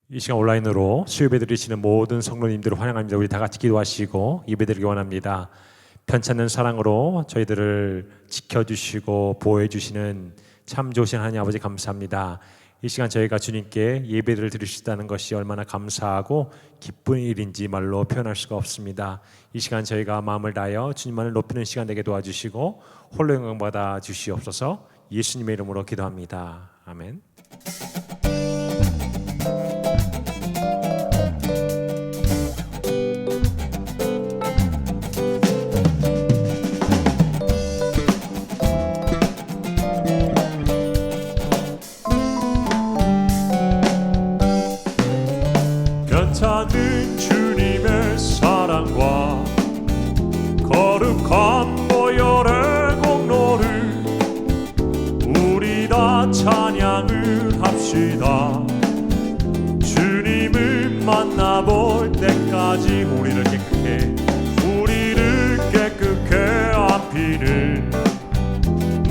이 시간 온라인으로 수요예배 드리시는 모든 성도님들을 환영합니다. 우리 다 같이 기도하시고 예배드리기 원합니다. 편찮는 사랑으로 저희들을 지켜주시고 보호해주시는 참 좋으신 하나님 아버지 감사합니다. 이 시간 저희가 주님께 예배를 드릴 수 있다는 것이 얼마나 감사하고 기쁜 일인지 말로 표현할 수가 없습니다. 이 시간 저희가 마음을 다하여 주님만을 높이는 시간 되게 도와주시고 홀로 영광 받아 주시옵소서. 예수님의 이름으로 기도합니다. 아멘. 편찮은 주님의 사랑과 거룩한 보혈의 공로를 우리 다 찬양을 합시다. 주님을 만나볼 때까지 우리를 깨끗게 안피는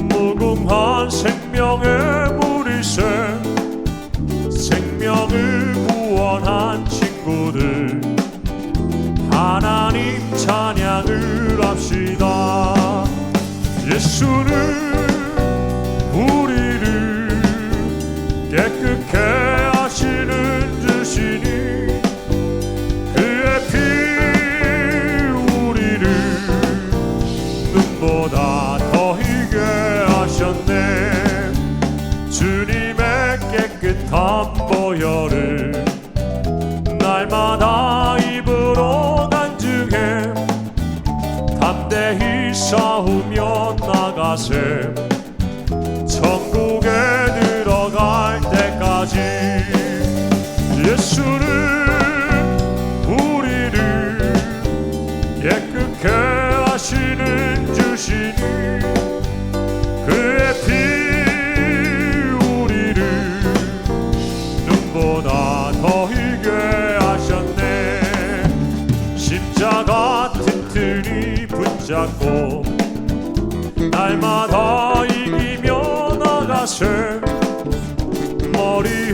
무궁한 생명의 물이새 생명을 구원한 친구들 하나님 찬양을 합시다. 예수는 우리를 깨끗게 하시는 주시니 그의 피 우리를 눈보다 더 희게 하셨네. 주님의 깨끗한 보혈을 날마다 입으로 간증해 담대히 싸우며 나가세. 천국에 들어갈 때까지 예수는 우리를 깨끗게 하시는 주시니 그의 피 우리를 눈보다 더 희게 하셨네. 십자가 튼튼히 붙잡고 날마다 이기며 나가세. 머리에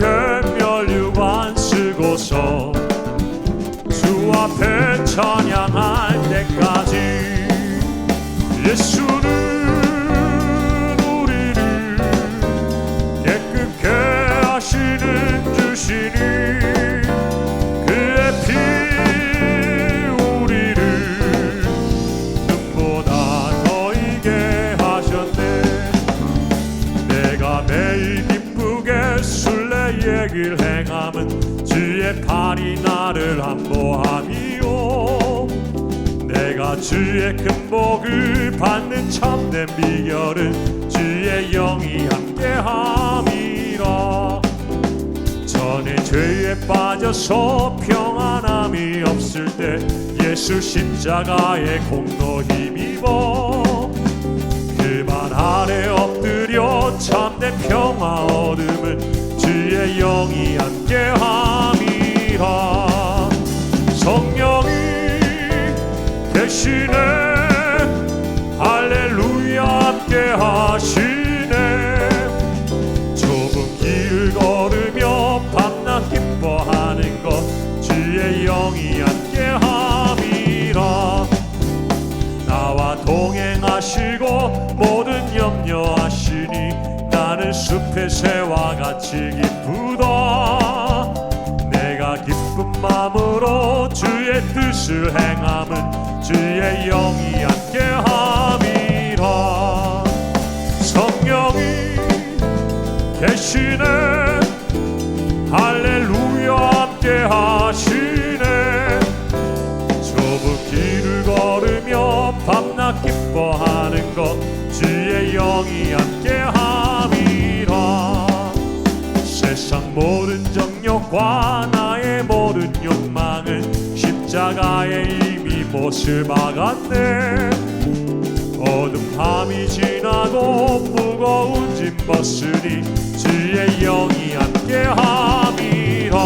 면류관 쓰고서 주 앞에 찬양할 때까지 예수는 우리를 깨끗게 하시는 주시니 그의 피 우리를 눈보다 더 희게 하셨네. 내가 매일 기쁘게 순례의 길 행함은 주의 팔이 나를 안보함이요. 내가 주의 큰 복을 받는 참된 비결은 주의 영이 함께함이라. 전에 죄에 빠져서 평안함이 없을 때 예수 십자가의 공로 힘입어 그 발 아래 엎드려 참된 평화 얻음은 주의 영이 함께함이라. 성령이 계시네. 할렐루야 함께하시네. 좁은 길을 걸으며 밤낮 기뻐하는 것 주의 영이 함께함이라. 나와 동행하시고 모든 염려하시니 나는 숲의 새와 같이 기쁘다. 내가 기쁜 마음으로 주의 뜻을 행함은 주의 영이 함께함이라. 성령이 계시네. 할렐루야 함께하시네. 좁은 길을 걸으며 밤낮 기뻐하는 것 주의 영이 함께함이라. 세상 모든 정욕과 나의 모든 욕망은 십자가에 이미 못을 박았네. 어둠 밤이 지나고 무거운 짐 벗으니 주의 영이 함께함이라.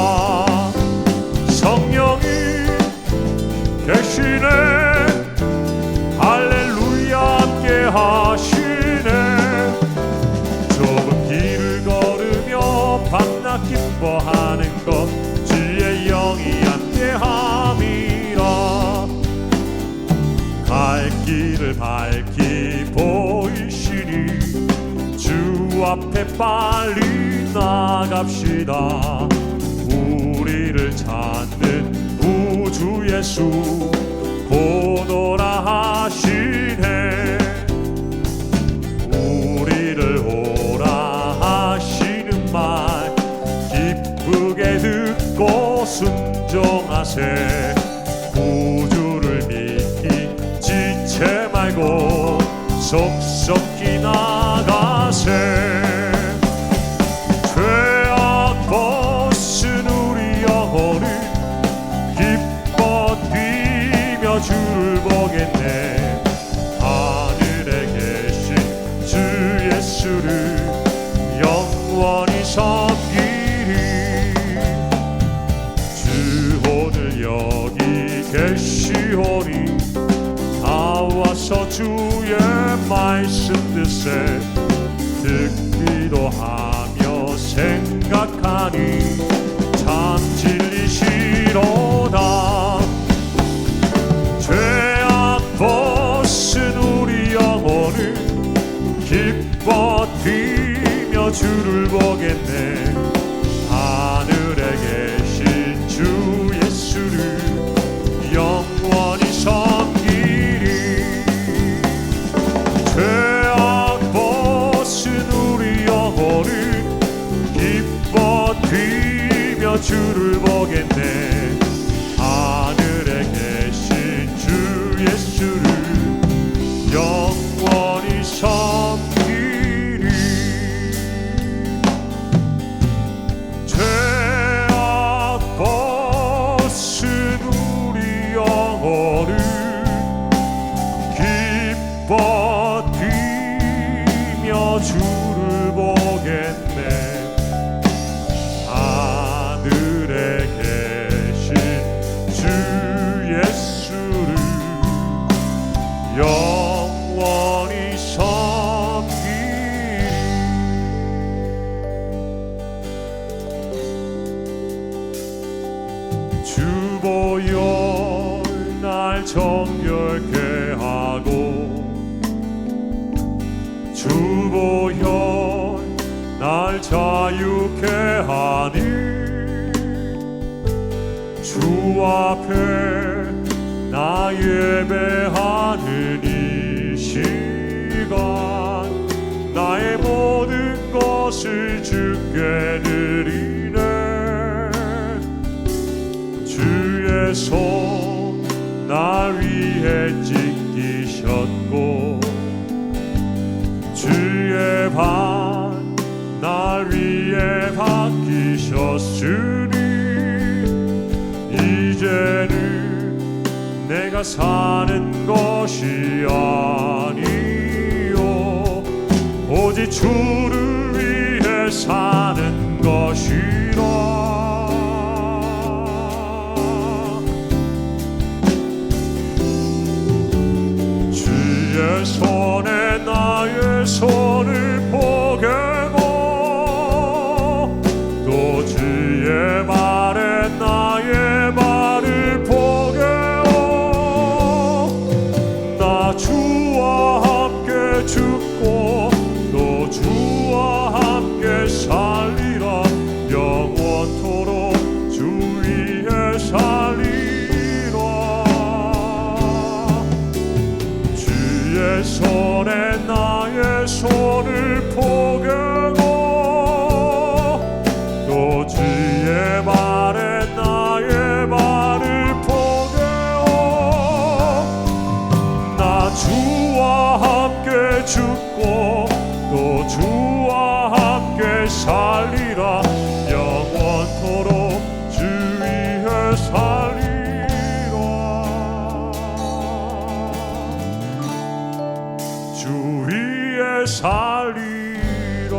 성령이 계시네. 할렐루야 함께하시네. 좁은 길을 걸으며 밤낮 기뻐하는 것 밝히 보이시니 주 앞에 빨리 나갑시다. 우리를 찾는 구주 예수 곧 오라 하시네. 우리를 오라 하시는 말 기쁘게 듣고 순종하세. 구주를 믿기 지체 말고 속속히 나가세. 죄악 벗은 우리 영혼을 기뻐 뛰며 주를 보겠네. 하늘에 계신 주 예수를 영원히 섬기리. 주 오늘 여기 계시오니 다 와서 주의 말씀 듣세. 듣기도 하며 생각하니 참 진리시로다. 죄악 벗은 우리 영혼을 기뻐 뛰며 주를 보겠네. 하늘에 계신 주 예수를 영원히 섬기리. 죄악 벗은 우리 영혼을 기뻐 뛰며 주를 보겠네. 하늘에 계신 주 예수를 영원히 섬기리. 죄악 벗은 우리 영혼을 기뻐 뛰며 주를 보겠네. 하늘에 계신 주 예수를 영원히 섬기리. 주 보혈 날 정결케 하고 주 보혈 날 자유케 하니 주 앞에 나 예배하는 이 시간 나의 모든 것을 주께 드리네. 주의 손 날 위해 찢기셨고 주의 발 날 위해 박히셨으니 이제는 내가 사는 것이 아니요 오직 주를 위해 사는 것이라. 주의 손에 나의 손을 포개고 또 주의 발에 나의 발을 포개어 나 주와 함께 죽고 또 주와 함께 살리라. 영원토록 주 위에 살리라. 주의 손에 나의 손을 포개고 또 주의 발에 나의 발을 포개어 나 주와 함께 죽고 또 주와 함께 살리라. 영원토록 주 위에 살리라. 주 위에 살리라.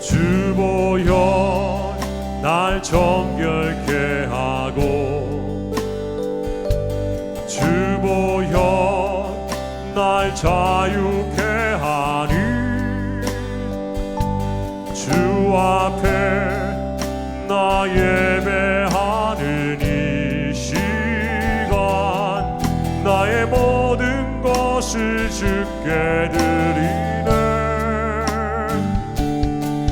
주 보혈 날 정결케 하고 주 보혈 날 자유케 하니 주 앞에 나 예배하느니 보게 드리네.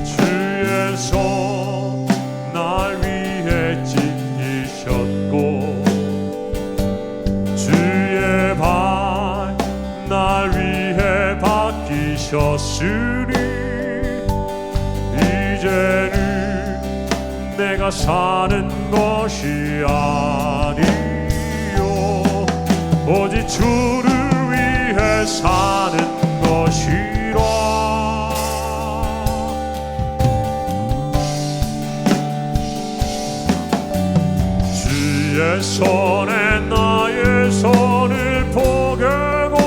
주의 손 날 위해 지키셨고 주의 발 날 위해 박히셨으니 이제는 내가 사는 것이 아니요 오직 주를 위해 사는 것이라. 주의 손에 나의 손을 포개고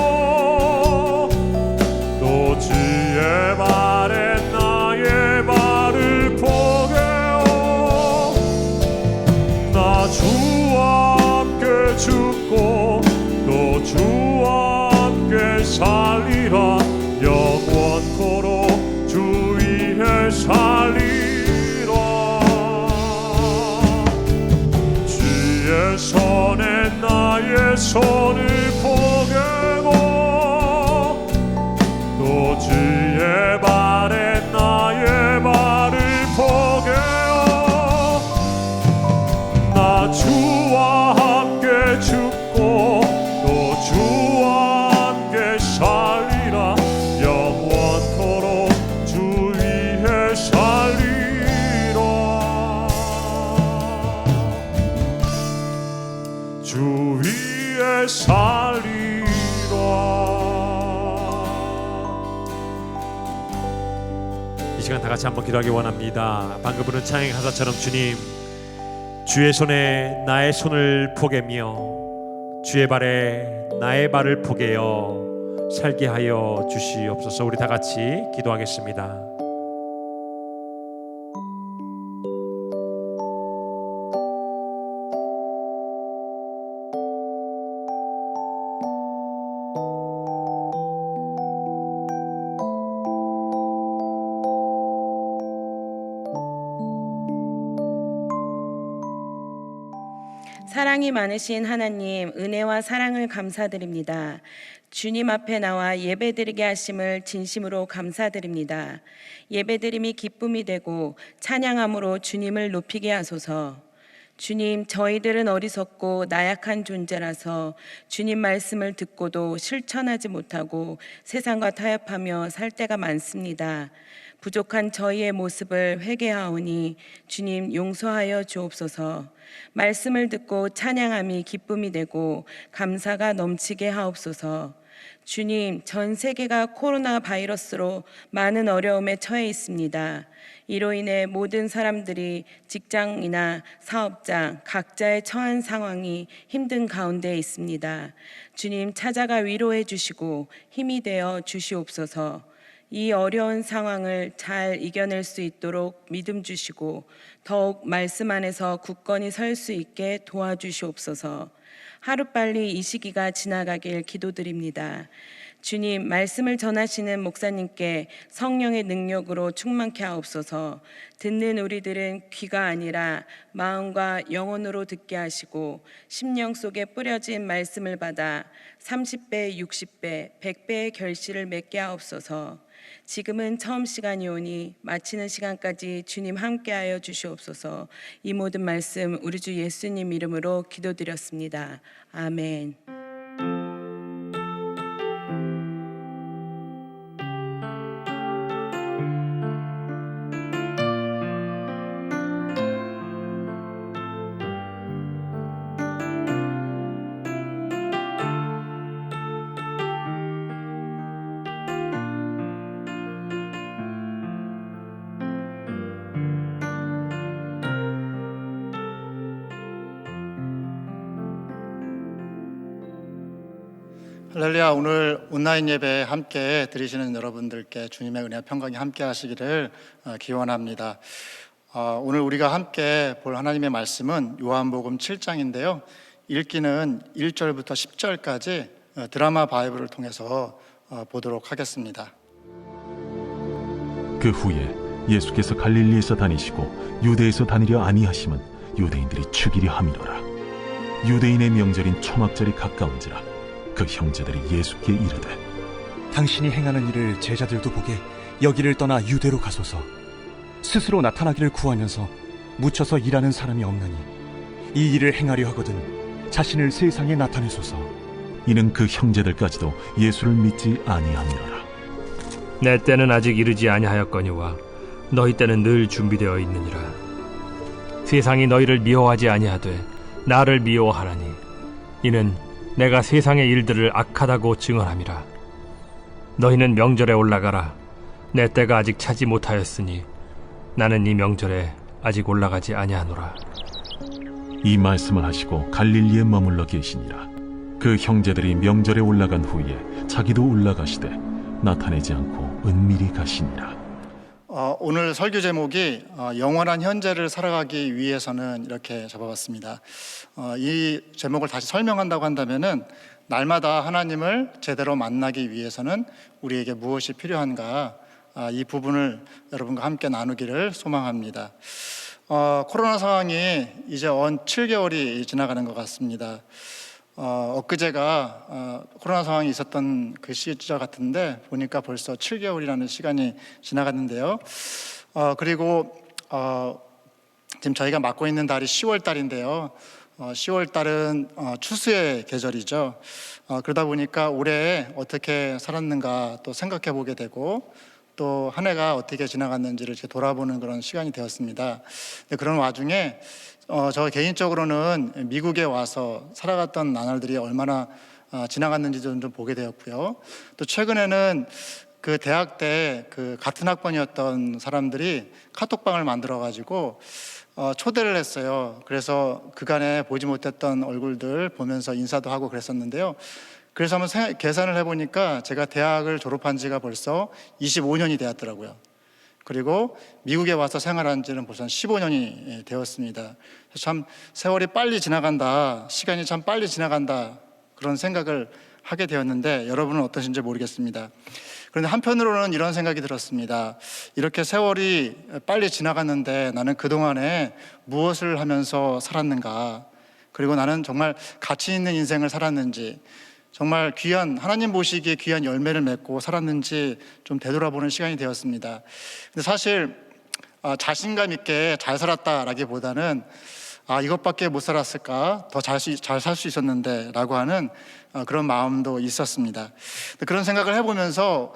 또 주의 발에 나의 발을 포개어 나 주와 함께 죽고 또 주와 함께 살리라. 영원토록 주 위에 살리라. 주의 손에 나의 손을 포개고 또 주의 발에 나의 발을 포개어 나 주와 함께 죽고 또 주와 함께 살리라. 영원토록 주 위에 살리라. 주 위에 살리라. 이 시간 다 같이 한번 기도하기 원합니다. 방금 부른 찬양의 가사처럼 주님, 주의 손에 나의 손을 포개며 주의 발에 나의 발을 포개어 살게 하여 주시옵소서. 우리 다 같이 기도하겠습니다. 사랑이 많으신 하나님, 은혜와 사랑을 감사드립니다. 주님 앞에 나와 예배드리게 하심을 진심으로 감사드립니다. 예배드림이 기쁨이 되고 찬양함으로 주님을 높이게 하소서. 주님, 저희들은 어리석고 나약한 존재라서 주님 말씀을 듣고도 실천하지 못하고 세상과 타협하며 살 때가 많습니다. 부족한 저희의 모습을 회개하오니 주님 용서하여 주옵소서. 말씀을 듣고 찬양함이 기쁨이 되고 감사가 넘치게 하옵소서. 주님, 전 세계가 코로나 바이러스로 많은 어려움에 처해 있습니다. 이로 인해 모든 사람들이 직장이나 사업장 각자의 처한 상황이 힘든 가운데 있습니다. 주님, 찾아가 위로해 주시고 힘이 되어 주시옵소서. 이 어려운 상황을 잘 이겨낼 수 있도록 믿음 주시고 더욱 말씀 안에서 굳건히 설 수 있게 도와주시옵소서. 하루빨리 이 시기가 지나가길 기도드립니다. 주님, 말씀을 전하시는 목사님께 성령의 능력으로 충만케 하옵소서. 듣는 우리들은 귀가 아니라 마음과 영혼으로 듣게 하시고 심령 속에 뿌려진 말씀을 받아 30배, 60배, 100배의 결실을 맺게 하옵소서. 지금은 처음 시간이 오니 마치는 시간까지 주님 함께하여 주시옵소서. 이 모든 말씀 우리 주 예수님 이름으로 기도드렸습니다. 아멘. 할렐루야. 오늘 온라인 예배 함께 드리시는 여러분들께 주님의 은혜와 평강이 함께 하시기를 기원합니다. 오늘 우리가 함께 볼 하나님의 말씀은 요한복음 7장인데요 읽기는 1절부터 10절까지 드라마 바이블을 통해서 보도록 하겠습니다. 그 후에 예수께서 갈릴리에서 다니시고 유대에서 다니려 아니하심은 유대인들이 죽이려 함이로라. 유대인의 명절인 초막절이 가까운지라 그 형제들이 예수께 이르되 당신이 행하는 일을 제자들도 보게 여기를 떠나 유대로 가소서. 스스로 나타나기를 구하면서 묻혀서 일하는 사람이 없나니 이 일을 행하려 하거든 자신을 세상에 나타내소서. 이는 그 형제들까지도 예수를 믿지 아니함이라. 내 때는 아직 이르지 아니하였거니와 너희 때는 늘 준비되어 있느니라. 세상이 너희를 미워하지 아니하되 나를 미워하라니 이는 내가 세상의 일들을 악하다고 증언함이라. 너희는 명절에 올라가라. 내 때가 아직 차지 못하였으니 나는 이 명절에 아직 올라가지 아니하노라. 이 말씀을 하시고 갈릴리에 머물러 계시니라. 그 형제들이 명절에 올라간 후에 자기도 올라가시되 나타내지 않고 은밀히 가시니라. 오늘 설교 제목이 영원한 현재를 살아가기 위해서는 이렇게 잡아봤습니다. 이 제목을 다시 설명한다고 한다면은 날마다 하나님을 제대로 만나기 위해서는 우리에게 무엇이 필요한가, 이 부분을 여러분과 함께 나누기를 소망합니다. 코로나 상황이 이제 7개월이 지나가는 것 같습니다. 엊그제가 코로나 상황이 있었던 그 시절 같은데 보니까 벌써 7개월이라는 시간이 지나갔는데요. 그리고 지금 저희가 맡고 있는 달이 10월 달인데요. 10월 달은 추수의 계절이죠. 그러다 보니까 올해 어떻게 살았는가 또 생각해 보게 되고 또 한 해가 어떻게 지나갔는지를 이렇게 돌아보는 그런 시간이 되었습니다. 그런 와중에 저 개인적으로는 미국에 와서 살아갔던 나날들이 얼마나 지나갔는지 좀 보게 되었고요. 또 최근에는 그 대학 때 그 같은 학번이었던 사람들이 카톡방을 만들어 가지고 초대를 했어요. 그래서 그간에 보지 못했던 얼굴들 보면서 인사도 하고 그랬었는데요. 그래서 한번 계산을 해보니까 제가 대학을 졸업한 지가 벌써 25년이 되었더라고요. 그리고 미국에 와서 생활한 지는 벌써 15년이 되었습니다. 참 세월이 빨리 지나간다, 시간이 참 빨리 지나간다, 그런 생각을 하게 되었는데 여러분은 어떠신지 모르겠습니다. 그런데 한편으로는 이런 생각이 들었습니다. 이렇게 세월이 빨리 지나갔는데 나는 그동안에 무엇을 하면서 살았는가, 그리고 나는 정말 가치 있는 인생을 살았는지, 정말 귀한, 하나님 보시기에 귀한 열매를 맺고 살았는지 좀 되돌아보는 시간이 되었습니다. 근데 사실 자신감 있게 잘 살았다라기보다는 이것밖에 못 살았을까, 더 잘 살 수 있었는데 라고 하는 그런 마음도 있었습니다. 그런 생각을 해보면서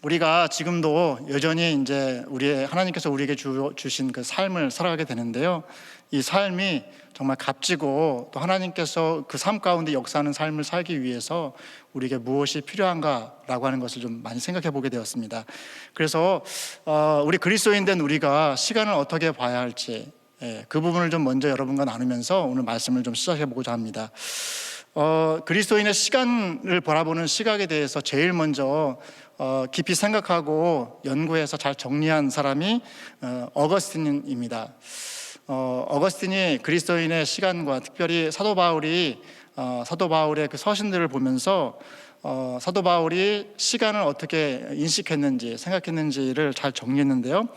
우리가 지금도 여전히 이제 하나님께서 우리에게 주신 그 삶을 살아가게 되는데요. 이 삶이 정말 값지고 또 하나님께서 그 삶 가운데 역사하는 삶을 살기 위해서 우리에게 무엇이 필요한가라고 하는 것을 좀 많이 생각해 보게 되었습니다. 그래서 우리 그리스도인 된 우리가 시간을 어떻게 봐야 할지, 그 부분을 좀 먼저 여러분과 나누면서 오늘 말씀을 좀 시작해 보고자 합니다. 그리스도인의 시간을 바라보는 시각에 대해서 제일 먼저 깊이 생각하고 연구해서 잘 정리한 사람이 어거스틴입니다. 어거스틴이 그리스도인의 시간과 특별히 사도 바울의 그 서신들을 보면서 사도 바울이 시간을 어떻게 인식했는지 생각했는지를 잘 정리했는데요.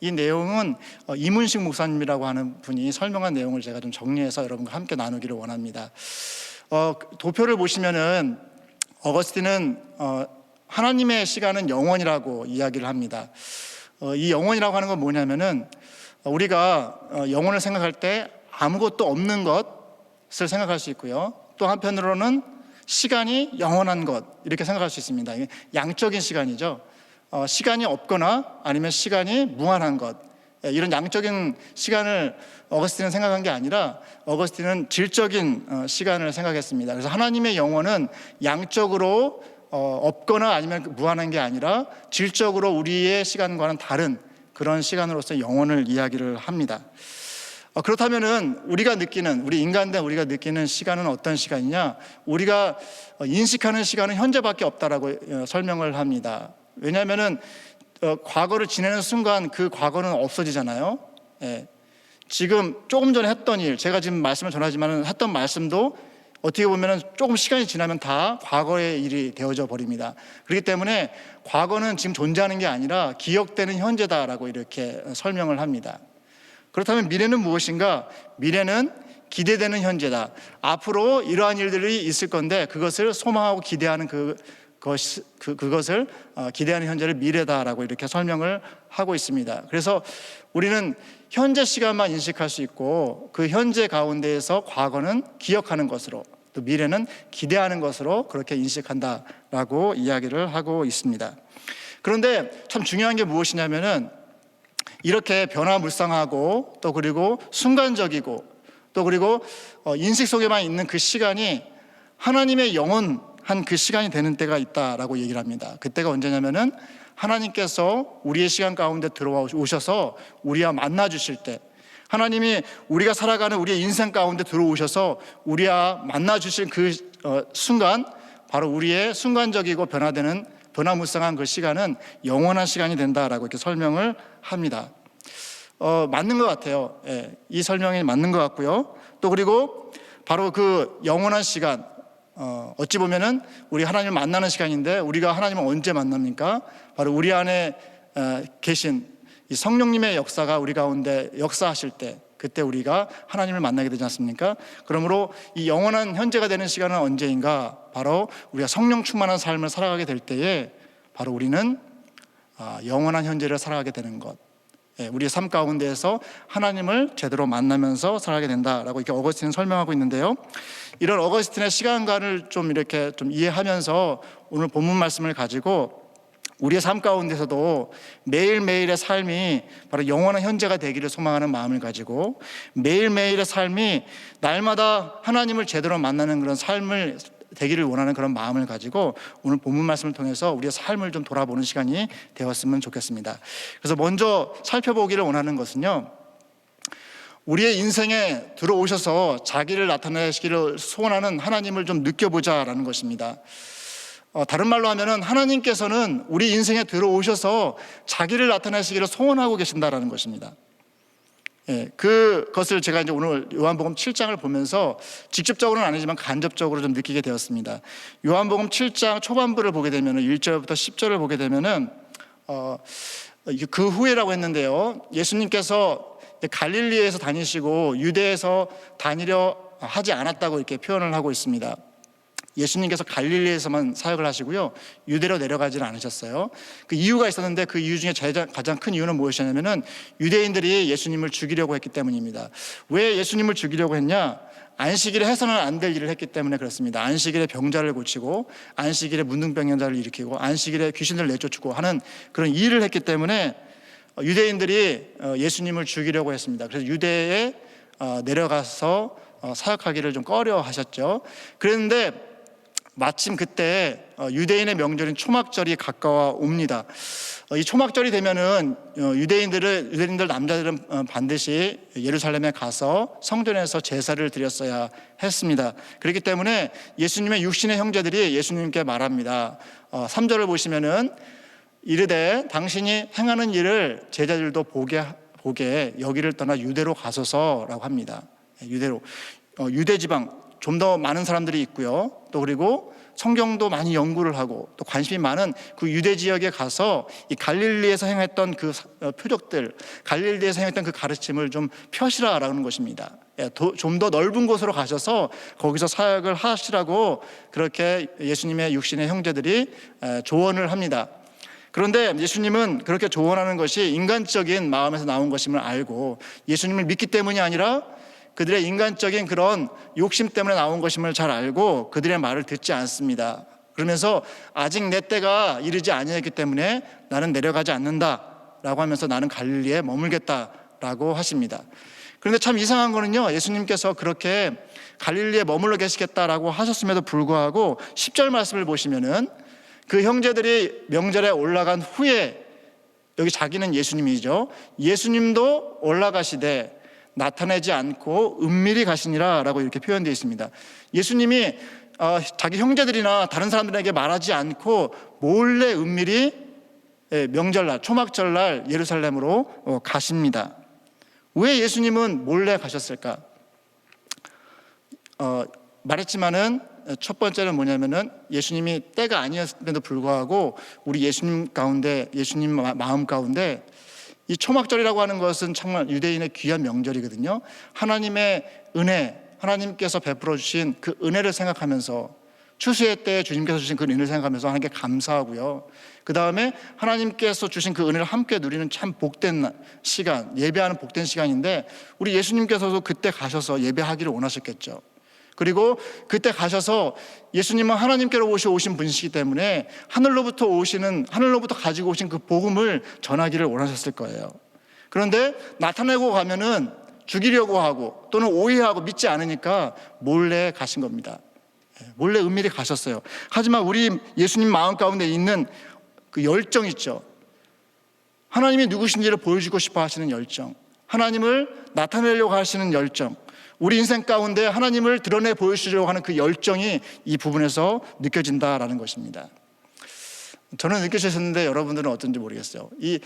이 내용은 이문식 목사님이라고 하는 분이 설명한 내용을 제가 좀 정리해서 여러분과 함께 나누기를 원합니다. 도표를 보시면은 어거스틴은 하나님의 시간은 영원이라고 이야기를 합니다. 이 영원이라고 하는 건 뭐냐면은 우리가 영혼을 생각할 때 아무것도 없는 것을 생각할 수 있고요. 또 한편으로는 시간이 영원한 것, 이렇게 생각할 수 있습니다. 양적인 시간이죠. 시간이 없거나 아니면 시간이 무한한 것, 이런 양적인 시간을 어거스틴은 생각한 게 아니라 어거스틴은 질적인 시간을 생각했습니다. 그래서 하나님의 영혼은 양적으로 없거나 아니면 무한한 게 아니라 질적으로 우리의 시간과는 다른 그런 시간으로서 영혼을 이야기를 합니다. 그렇다면은 우리 인간된 우리가 느끼는 시간은 어떤 시간이냐? 우리가 인식하는 시간은 현재밖에 없다라고 설명을 합니다. 왜냐하면은 과거를 지내는 순간 그 과거는 없어지잖아요. 지금 조금 전에 했던 일, 제가 지금 말씀을 전하지만 했던 말씀도 어떻게 보면 조금 시간이 지나면 다 과거의 일이 되어져 버립니다. 그렇기 때문에 과거는 지금 존재하는 게 아니라 기억되는 현재다라고 이렇게 설명을 합니다. 그렇다면 미래는 무엇인가? 미래는 기대되는 현재다. 앞으로 이러한 일들이 있을 건데 그것을 소망하고 기대하는 그 그것을 기대하는 현재를 미래다라고 이렇게 설명을 하고 있습니다. 그래서 우리는 현재 시간만 인식할 수 있고 그 현재 가운데에서 과거는 기억하는 것으로 또 미래는 기대하는 것으로 그렇게 인식한다라고 이야기를 하고 있습니다. 그런데 참 중요한 게 무엇이냐면은 이렇게 변화무쌍하고 또 그리고 순간적이고 또 그리고 인식 속에만 있는 그 시간이 하나님의 영원한 그 시간이 되는 때가 있다라고 얘기를 합니다. 그때가 언제냐면은 하나님께서 우리의 시간 가운데 들어오셔서 우리와 만나 주실 때, 하나님이 우리가 살아가는 우리의 인생 가운데 들어오셔서 우리와 만나 주실 그 순간, 바로 우리의 순간적이고 변화무쌍한 그 시간은 영원한 시간이 된다라고 이렇게 설명을 합니다. 맞는 것 같아요. 예, 이 설명이 맞는 것 같고요. 또 그리고 바로 그 영원한 시간, 어찌 보면은 우리 하나님을 만나는 시간인데 우리가 하나님을 언제 만납니까? 바로 우리 안에 계신 이 성령님의 역사가 우리 가운데 역사하실 때, 그때 우리가 하나님을 만나게 되지 않습니까? 그러므로 이 영원한 현재가 되는 시간은 언제인가? 바로 우리가 성령 충만한 삶을 살아가게 될 때에 바로 우리는 영원한 현재를 살아가게 되는 것, 우리의 삶 가운데에서 하나님을 제대로 만나면서 살아가게 된다라고 이렇게 어거스틴은 설명하고 있는데요. 이런 어거스틴의 시간관을 좀 이렇게 좀 이해하면서 오늘 본문 말씀을 가지고 우리의 삶 가운데서도 매일매일의 삶이 바로 영원한 현재가 되기를 소망하는 마음을 가지고 매일매일의 삶이 날마다 하나님을 제대로 만나는 그런 삶을 되기를 원하는 그런 마음을 가지고 오늘 본문 말씀을 통해서 우리의 삶을 좀 돌아보는 시간이 되었으면 좋겠습니다. 그래서 먼저 살펴보기를 원하는 것은요, 우리의 인생에 들어오셔서 자기를 나타내시기를 소원하는 하나님을 좀 느껴보자라는 것입니다. 다른 말로 하면은 하나님께서는 우리 인생에 들어오셔서 자기를 나타내시기를 소원하고 계신다라는 것입니다. 그것을 제가 이제 오늘 요한복음 7장을 보면서 직접적으로는 아니지만 간접적으로 좀 느끼게 되었습니다. 요한복음 7장 초반부를 보게 되면은 1절부터 10절을 보게 되면은 그 후에라고 했는데요, 예수님께서 갈릴리에서 다니시고 유대에서 다니려 하지 않았다고 이렇게 표현을 하고 있습니다. 예수님께서 갈릴리에서만 사역을 하시고요, 유대로 내려가지는 않으셨어요. 그 이유가 있었는데 그 이유 중에 가장 큰 이유는 무엇이냐면은 유대인들이 예수님을 죽이려고 했기 때문입니다. 왜 예수님을 죽이려고 했냐? 안식일에 해서는 안 될 일을 했기 때문에 그렇습니다. 안식일에 병자를 고치고 안식일에 문둥병자를 일으키고 안식일에 귀신을 내쫓고 하는 그런 일을 했기 때문에 유대인들이 예수님을 죽이려고 했습니다. 그래서 유대에 내려가서 사역하기를 좀 꺼려 하셨죠. 그랬는데 마침 그때 유대인의 명절인 초막절이 가까워 옵니다. 이 초막절이 되면은 유대인들 남자들은 반드시 예루살렘에 가서 성전에서 제사를 드렸어야 했습니다. 그렇기 때문에 예수님의 육신의 형제들이 예수님께 말합니다. 3절을 보시면은 이르되 당신이 행하는 일을 제자들도 보게 여기를 떠나 유대로 가소서라고 합니다. 유대로, 유대 지방 좀 더 많은 사람들이 있고요. 또 그리고 성경도 많이 연구를 하고 또 관심이 많은 그 유대 지역에 가서 이 갈릴리에서 행했던 그 표적들, 갈릴리에서 행했던 그 가르침을 좀 펴시라라는 것입니다. 좀 더 넓은 곳으로 가셔서 거기서 사역을 하시라고 그렇게 예수님의 육신의 형제들이 조언을 합니다. 그런데 예수님은 그렇게 조언하는 것이 인간적인 마음에서 나온 것임을 알고 예수님을 믿기 때문이 아니라 그들의 인간적인 그런 욕심 때문에 나온 것임을 잘 알고 그들의 말을 듣지 않습니다. 그러면서 아직 내 때가 이르지 아니했기 때문에 나는 내려가지 않는다라고 하면서 나는 갈릴리에 머물겠다라고 하십니다. 그런데 참 이상한 거는요, 예수님께서 그렇게 갈릴리에 머물러 계시겠다라고 하셨음에도 불구하고 10절 말씀을 보시면은 그 형제들이 명절에 올라간 후에, 여기 자기는 예수님이죠, 예수님도 올라가시되 나타내지 않고 은밀히 가시니라 라고 이렇게 표현되어 있습니다. 예수님이 자기 형제들이나 다른 사람들에게 말하지 않고 몰래 은밀히 명절날, 초막절날 예루살렘으로 가십니다. 왜 예수님은 몰래 가셨을까? 말했지만은 첫 번째는 뭐냐면은 예수님이 때가 아니었음에도 불구하고 우리 예수님 가운데, 예수님 마음 가운데 이 초막절이라고 하는 것은 정말 유대인의 귀한 명절이거든요. 하나님의 은혜, 하나님께서 베풀어 주신 그 은혜를 생각하면서 추수의 때 주님께서 주신 그 은혜를 생각하면서 하나님께 감사하고요. 그 다음에 하나님께서 주신 그 은혜를 함께 누리는 참 복된 시간, 예배하는 복된 시간인데 우리 예수님께서도 그때 가셔서 예배하기를 원하셨겠죠. 그리고 그때 가셔서 예수님은 하나님께로 오신 분이시기 때문에 하늘로부터 가지고 오신 그 복음을 전하기를 원하셨을 거예요. 그런데 나타내고 가면은 죽이려고 하고 또는 오해하고 믿지 않으니까 몰래 가신 겁니다. 몰래 은밀히 가셨어요. 하지만 우리 예수님 마음 가운데 있는 그 열정 있죠. 하나님이 누구신지를 보여주고 싶어 하시는 열정, 하나님을 나타내려고 하시는 열정, 우리 인생 가운데 하나님을 드러내 보여주려고 하는 그 열정이 이 부분에서 느껴진다라는 것입니다. 저는 느껴지셨는데 여러분들은 어떤지 모르겠어요. 이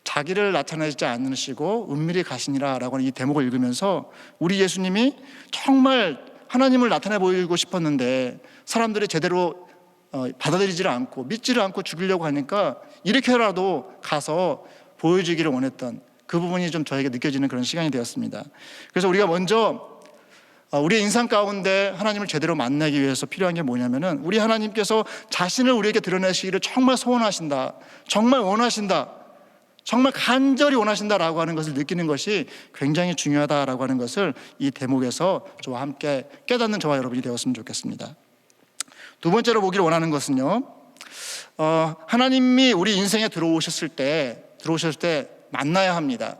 자기를 나타내지 않으시고 은밀히 가시니라라고 하는 이 대목을 읽으면서 우리 예수님이 정말 하나님을 나타내 보이고 싶었는데 사람들이 제대로 받아들이지를 않고 믿지를 않고 죽이려고 하니까 이렇게라도 가서 보여주기를 원했던 그 부분이 좀 저에게 느껴지는 그런 시간이 되었습니다. 그래서 우리가 먼저 우리의 인생 가운데 하나님을 제대로 만나기 위해서 필요한 게 뭐냐면은 우리 하나님께서 자신을 우리에게 드러내시기를 정말 소원하신다, 정말 원하신다, 정말 간절히 원하신다라고 하는 것을 느끼는 것이 굉장히 중요하다라고 하는 것을 이 대목에서 저와 함께 깨닫는 저와 여러분이 되었으면 좋겠습니다. 두 번째로 보기를 원하는 것은요, 하나님이 우리 인생에 들어오셨을 때 만나야 합니다.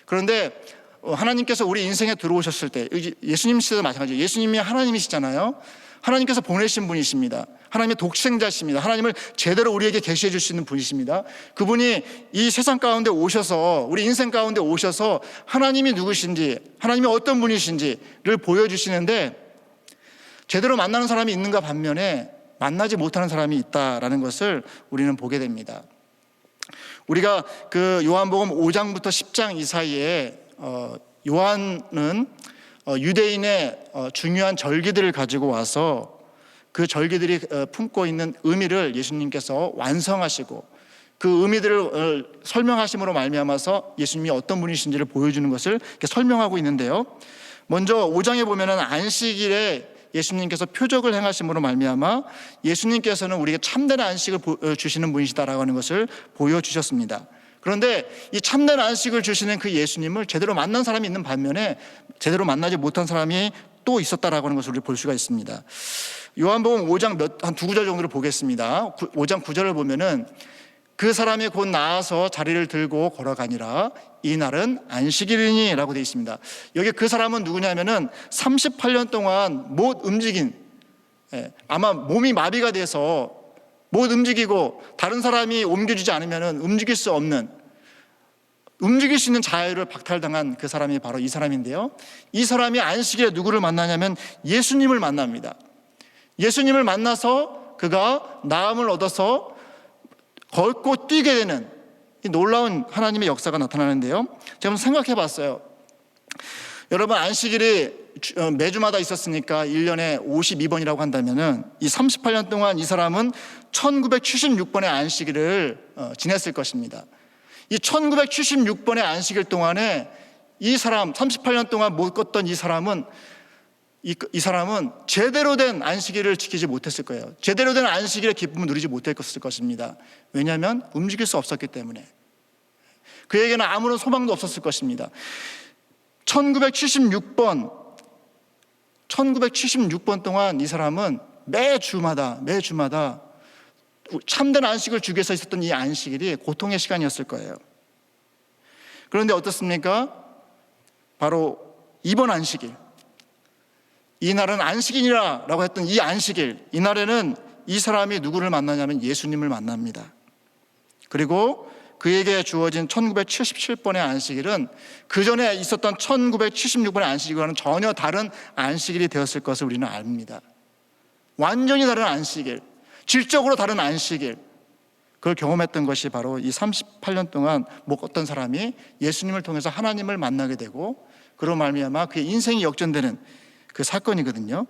그런데 하나님께서 우리 인생에 들어오셨을 때 예수님 시대도 마찬가지예요. 예수님이 하나님이시잖아요. 하나님께서 보내신 분이십니다. 하나님의 독생자십니다. 하나님을 제대로 우리에게 계시해 줄 수 있는 분이십니다. 그분이 이 세상 가운데 오셔서 우리 인생 가운데 오셔서 하나님이 누구신지, 하나님이 어떤 분이신지를 보여주시는데 제대로 만나는 사람이 있는가 반면에 만나지 못하는 사람이 있다라는 것을 우리는 보게 됩니다. 우리가 그 요한복음 5장부터 10장 이 사이에 요한은 유대인의 중요한 절기들을 가지고 와서 그 절기들이 품고 있는 의미를 예수님께서 완성하시고 그 의미들을 설명하심으로 말미암아서 예수님이 어떤 분이신지를 보여주는 것을 이렇게 설명하고 있는데요. 먼저 5장에 보면은 안식일에 예수님께서 표적을 행하심으로 말미암아 예수님께서는 우리에게 참된 안식을 주시는 분이시다라고 하는 것을 보여주셨습니다. 그런데 이 참된 안식을 주시는 그 예수님을 제대로 만난 사람이 있는 반면에 제대로 만나지 못한 사람이 또 있었다라고 하는 것을 우리 볼 수가 있습니다. 요한복음 5장 한 두 구절 정도를 보겠습니다. 5장 9절을 보면은 그 사람이 곧 나아서 자리를 들고 걸어가니라 이 날은 안식일이니 라고 되어 있습니다. 여기 그 사람은 누구냐면은 38년 동안 못 움직인, 아마 몸이 마비가 돼서 못 움직이고 다른 사람이 옮겨주지 않으면은 움직일 수 없는, 움직일 수 있는 자유를 박탈당한 그 사람이 바로 이 사람인데요. 이 사람이 안식일에 누구를 만나냐면 예수님을 만납니다. 예수님을 만나서 그가 나음을 얻어서 걷고 뛰게 되는 이 놀라운 하나님의 역사가 나타나는데요. 제가 한번 생각해 봤어요. 여러분, 안식일이 매주마다 있었으니까 1년에 52번이라고 한다면은 이 38년 동안 이 사람은 1976번의 안식일을 지냈을 것입니다. 이 1976번의 안식일 동안에 이 사람, 38년 동안 못 걷던 이 사람은 제대로 된 안식일을 지키지 못했을 거예요. 제대로 된 안식일의 기쁨을 누리지 못했을 것입니다. 왜냐하면 움직일 수 없었기 때문에. 그에게는 아무런 소망도 없었을 것입니다. 1976번 동안 이 사람은 매주마다 참된 안식을 주기 위해서 있었던 이 안식일이 고통의 시간이었을 거예요. 그런데 어떻습니까? 바로 이번 안식일, 이 날은 안식일이라 라고 했던 이 안식일, 이 날에는 이 사람이 누구를 만나냐면 예수님을 만납니다. 그리고 그에게 주어진 1977번의 안식일은 그 전에 있었던 1976번의 안식일과는 전혀 다른 안식일이 되었을 것을 우리는 압니다. 완전히 다른 안식일, 질적으로 다른 안식일, 그걸 경험했던 것이 바로 이 38년 동안 못 걷던 사람이 예수님을 통해서 하나님을 만나게 되고 그로 말미암아 그의 인생이 역전되는 그 사건이거든요.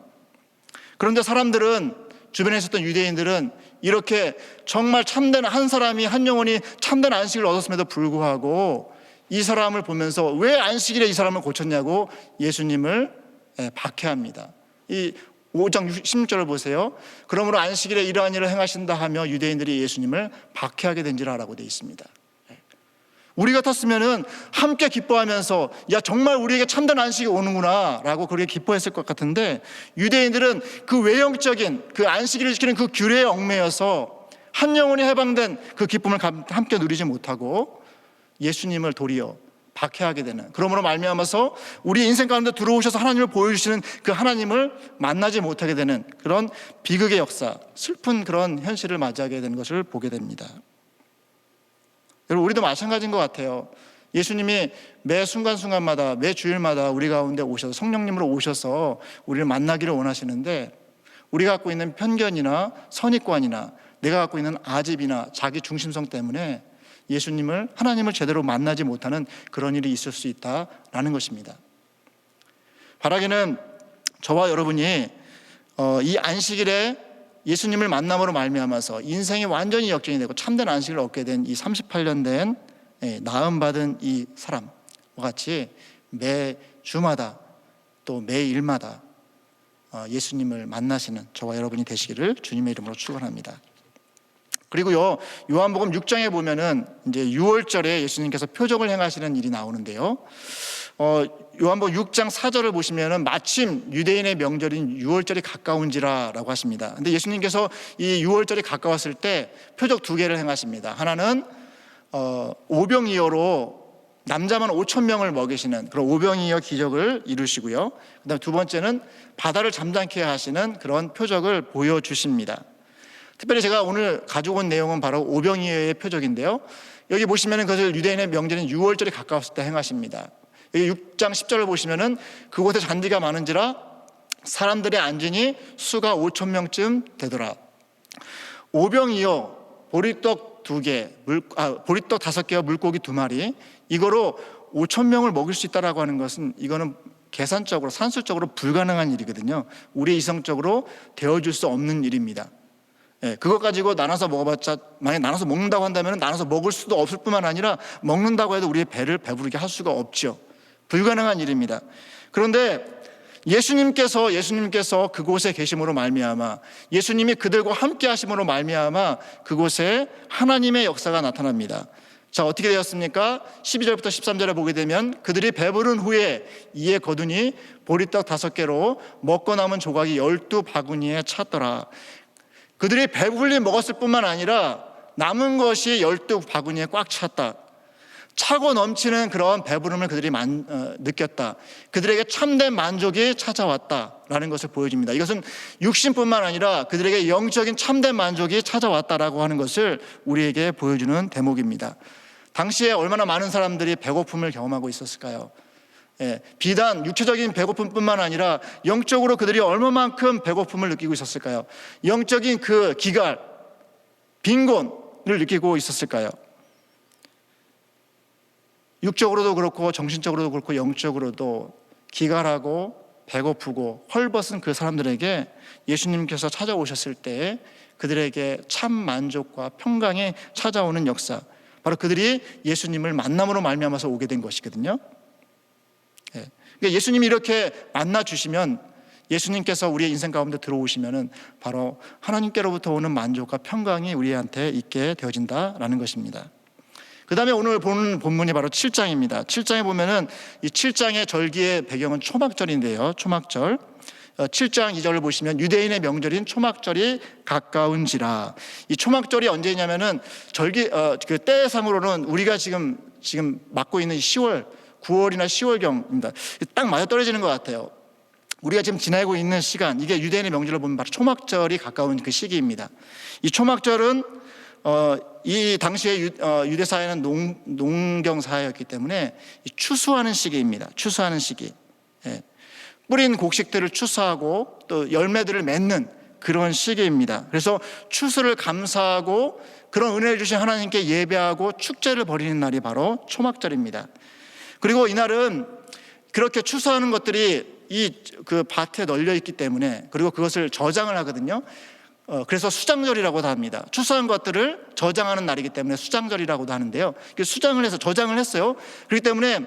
그런데 사람들은, 주변에 있었던 유대인들은 이렇게 정말 참된 한 사람이, 한 영혼이 참된 안식을 얻었음에도 불구하고 이 사람을 보면서 왜 안식일에 이 사람을 고쳤냐고 예수님을 박해합니다. 이 5장 16절을 보세요. 그러므로 안식일에 이러한 일을 행하신다 하며 유대인들이 예수님을 박해하게 된지라라고 되어 있습니다. 우리 같았으면은 함께 기뻐하면서 야 정말 우리에게 참된 안식이 오는구나 라고 그렇게 기뻐했을 것 같은데, 유대인들은 그 외형적인 그 안식일을 지키는 그 규례에 얽매여서 한 영혼이 해방된 그 기쁨을 함께 누리지 못하고 예수님을 도리어 박해하게 되는, 그러므로 말미암아서 우리 인생 가운데 들어오셔서 하나님을 보여주시는 그 하나님을 만나지 못하게 되는 그런 비극의 역사, 슬픈 그런 현실을 맞이하게 되는 것을 보게 됩니다. 여러분, 우리도 마찬가지인 것 같아요. 예수님이 매 순간순간마다, 매 주일마다 우리 가운데 오셔서, 성령님으로 오셔서 우리를 만나기를 원하시는데, 우리가 갖고 있는 편견이나 선입관이나 내가 갖고 있는 아집이나 자기 중심성 때문에 예수님을, 하나님을 제대로 만나지 못하는 그런 일이 있을 수 있다라는 것입니다. 바라기는 저와 여러분이 이 안식일에 예수님을 만남으로 말미암아서 인생이 완전히 역전이 되고 참된 안식을 얻게 된 이 38년 된 나음받은 이 사람과 같이 매 주마다 또 매 일마다 예수님을 만나시는 저와 여러분이 되시기를 주님의 이름으로 축원합니다. 그리고요, 요한복음 6장에 보면은 이제 6월절에 예수님께서 표적을 행하시는 일이 나오는데요. 요한복음 6장 4절을 보시면은 마침 유대인의 명절인 6월절이 가까운지라라고 하십니다. 근데 예수님께서 이 6월절이 가까웠을 때 표적 2개를 행하십니다. 하나는 오병이어로 남자만 5,000명을 먹이시는 그런 오병이어 기적을 이루시고요. 그다음 두 번째는 바다를 잠잠케 하시는 그런 표적을 보여주십니다. 특별히 제가 오늘 가지고 온 내용은 바로 오병이어의 표적인데요. 여기 보시면은 그것을 유대인의 명절인 6월절이 가까웠을 때 행하십니다. 여기 6장 10절을 보시면은 그곳에 잔디가 많은지라 사람들의 앉으니 수가 5,000명쯤 되더라. 오병이어, 보리떡 2개, 보리떡 5개와 물고기 2마리, 이거로 5,000명을 먹일 수 있다라고 하는 것은 이거는 계산적으로, 산술적으로 불가능한 일이거든요. 우리 이성적으로 되어줄 수 없는 일입니다. 그것 가지고 나눠서 먹어봤자, 만약에 나눠서 먹는다고 한다면 나눠서 먹을 수도 없을 뿐만 아니라 먹는다고 해도 우리의 배를 배부르게 할 수가 없죠. 불가능한 일입니다. 그런데 예수님께서 그곳에 계심으로 말미암아, 예수님이 그들과 함께 하심으로 말미암아 그곳에 하나님의 역사가 나타납니다. 자, 어떻게 되었습니까? 12절부터 13절에 보게 되면 그들이 배부른 후에 이에 거두니 보리떡 5개로 먹고 남은 조각이 12바구니에 찼더라. 그들이 배불리 먹었을 뿐만 아니라 남은 것이 12바구니에 꽉 찼다. 차고 넘치는 그런 배부름을 그들이 느꼈다. 그들에게 참된 만족이 찾아왔다라는 것을 보여줍니다. 이것은 육신뿐만 아니라 그들에게 영적인 참된 만족이 찾아왔다라고 하는 것을 우리에게 보여주는 대목입니다. 당시에 얼마나 많은 사람들이 배고픔을 경험하고 있었을까요? 비단 육체적인 배고픔뿐만 아니라 영적으로 그들이 얼마만큼 배고픔을 느끼고 있었을까요? 영적인 그 기갈, 빈곤을 느끼고 있었을까요? 육적으로도 그렇고 정신적으로도 그렇고 영적으로도 기갈하고 배고프고 헐벗은 그 사람들에게 예수님께서 찾아오셨을 때 그들에게 참 만족과 평강이 찾아오는 역사, 바로 그들이 예수님을 만남으로 말미암아서 오게 된 것이거든요. 그러니까 예수님이 이렇게 만나 주시면, 예수님께서 우리의 인생 가운데 들어오시면은 바로 하나님께로부터 오는 만족과 평강이 우리한테 있게 되어진다라는 것입니다. 그 다음에 오늘 보는 본문이 바로 7장입니다. 7장에 보면은 이 7장의 절기의 배경은 초막절인데요. 초막절. 7장 2절을 보시면 유대인의 명절인 초막절이 가까운지라. 이 초막절이 언제냐면은 절기 그 때상으로는 우리가 지금 맞고 있는 10월, 9월이나 10월경입니다. 딱 맞아 떨어지는 것 같아요. 우리가 지금 지나고 있는 시간, 이게 유대인의 명절을 보면 바로 초막절이 가까운 그 시기입니다. 이 초막절은 이 당시에 유대 사회는 농경 사회였기 때문에 추수하는 시기입니다. 추수하는 시기. 뿌린 곡식들을 추수하고 또 열매들을 맺는 그런 시기입니다. 그래서 추수를 감사하고 그런 은혜를 주신 하나님께 예배하고 축제를 벌이는 날이 바로 초막절입니다. 그리고 이날은 그렇게 추수하는 것들이 그 밭에 널려 있기 때문에, 그리고 그것을 저장을 하거든요. 그래서 수장절이라고도 합니다. 추수한 것들을 저장하는 날이기 때문에 수장절이라고도 하는데요. 수장을 해서 저장을 했어요. 그렇기 때문에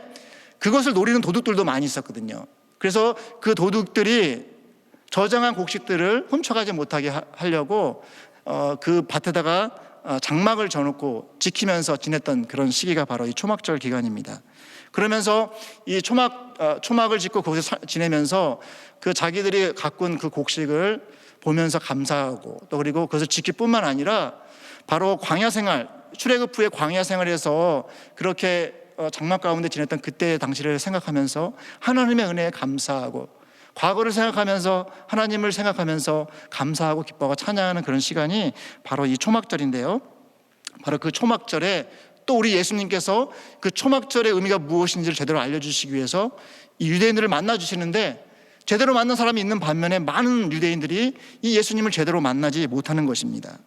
그것을 노리는 도둑들도 많이 있었거든요. 그래서 그 도둑들이 저장한 곡식들을 훔쳐가지 못하게 하려고 그 밭에다가 장막을 져놓고 지키면서 지냈던 그런 시기가 바로 이 초막절 기간입니다. 그러면서 이 초막을 짓고 거기서 지내면서 그 자기들이 가꾼 그 곡식을 보면서 감사하고 또 그리고 그것을 지킬 뿐만 아니라 바로 광야 생활, 출애굽 후에 광야 생활에서 그렇게 장막 가운데 지냈던 그때 당시를 생각하면서 하나님의 은혜에 감사하고 과거를 생각하면서 하나님을 생각하면서 감사하고 기뻐하고 찬양하는 그런 시간이 바로 이 초막절인데요. 바로 그 초막절에 또 우리 예수님께서 그 초막절의 의미가 무엇인지를 제대로 알려주시기 위해서 이 유대인들을 만나주시는데 제대로 만난 사람이 있는 반면에 많은 유대인들이 이 예수님을 제대로 만나지 못하는 것입니다.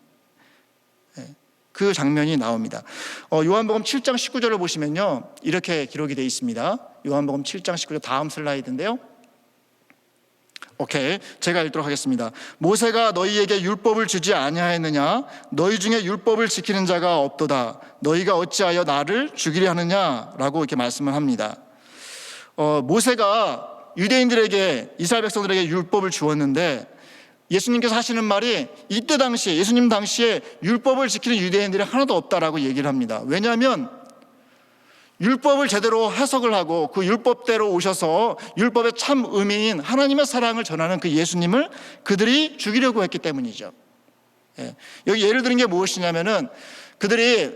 그 장면이 나옵니다. 요한복음 7장 19절을 보시면요, 이렇게 기록이 되어 있습니다. 요한복음 7장 19절, 다음 슬라이드인데요. 오케이, 제가 읽도록 하겠습니다. 모세가 너희에게 율법을 주지 아니하였느냐? 너희 중에 율법을 지키는 자가 없도다. 너희가 어찌하여 나를 죽이려 하느냐라고 이렇게 말씀을 합니다. 모세가 유대인들에게, 이스라엘 백성들에게 율법을 주었는데 예수님께서 하시는 말이 이때 당시에, 예수님 당시에 율법을 지키는 유대인들이 하나도 없다라고 얘기를 합니다. 왜냐하면 율법을 제대로 해석을 하고 그 율법대로 오셔서 율법의 참 의미인 하나님의 사랑을 전하는 그 예수님을 그들이 죽이려고 했기 때문이죠. 여기 예를 드는 게 무엇이냐면은 그들이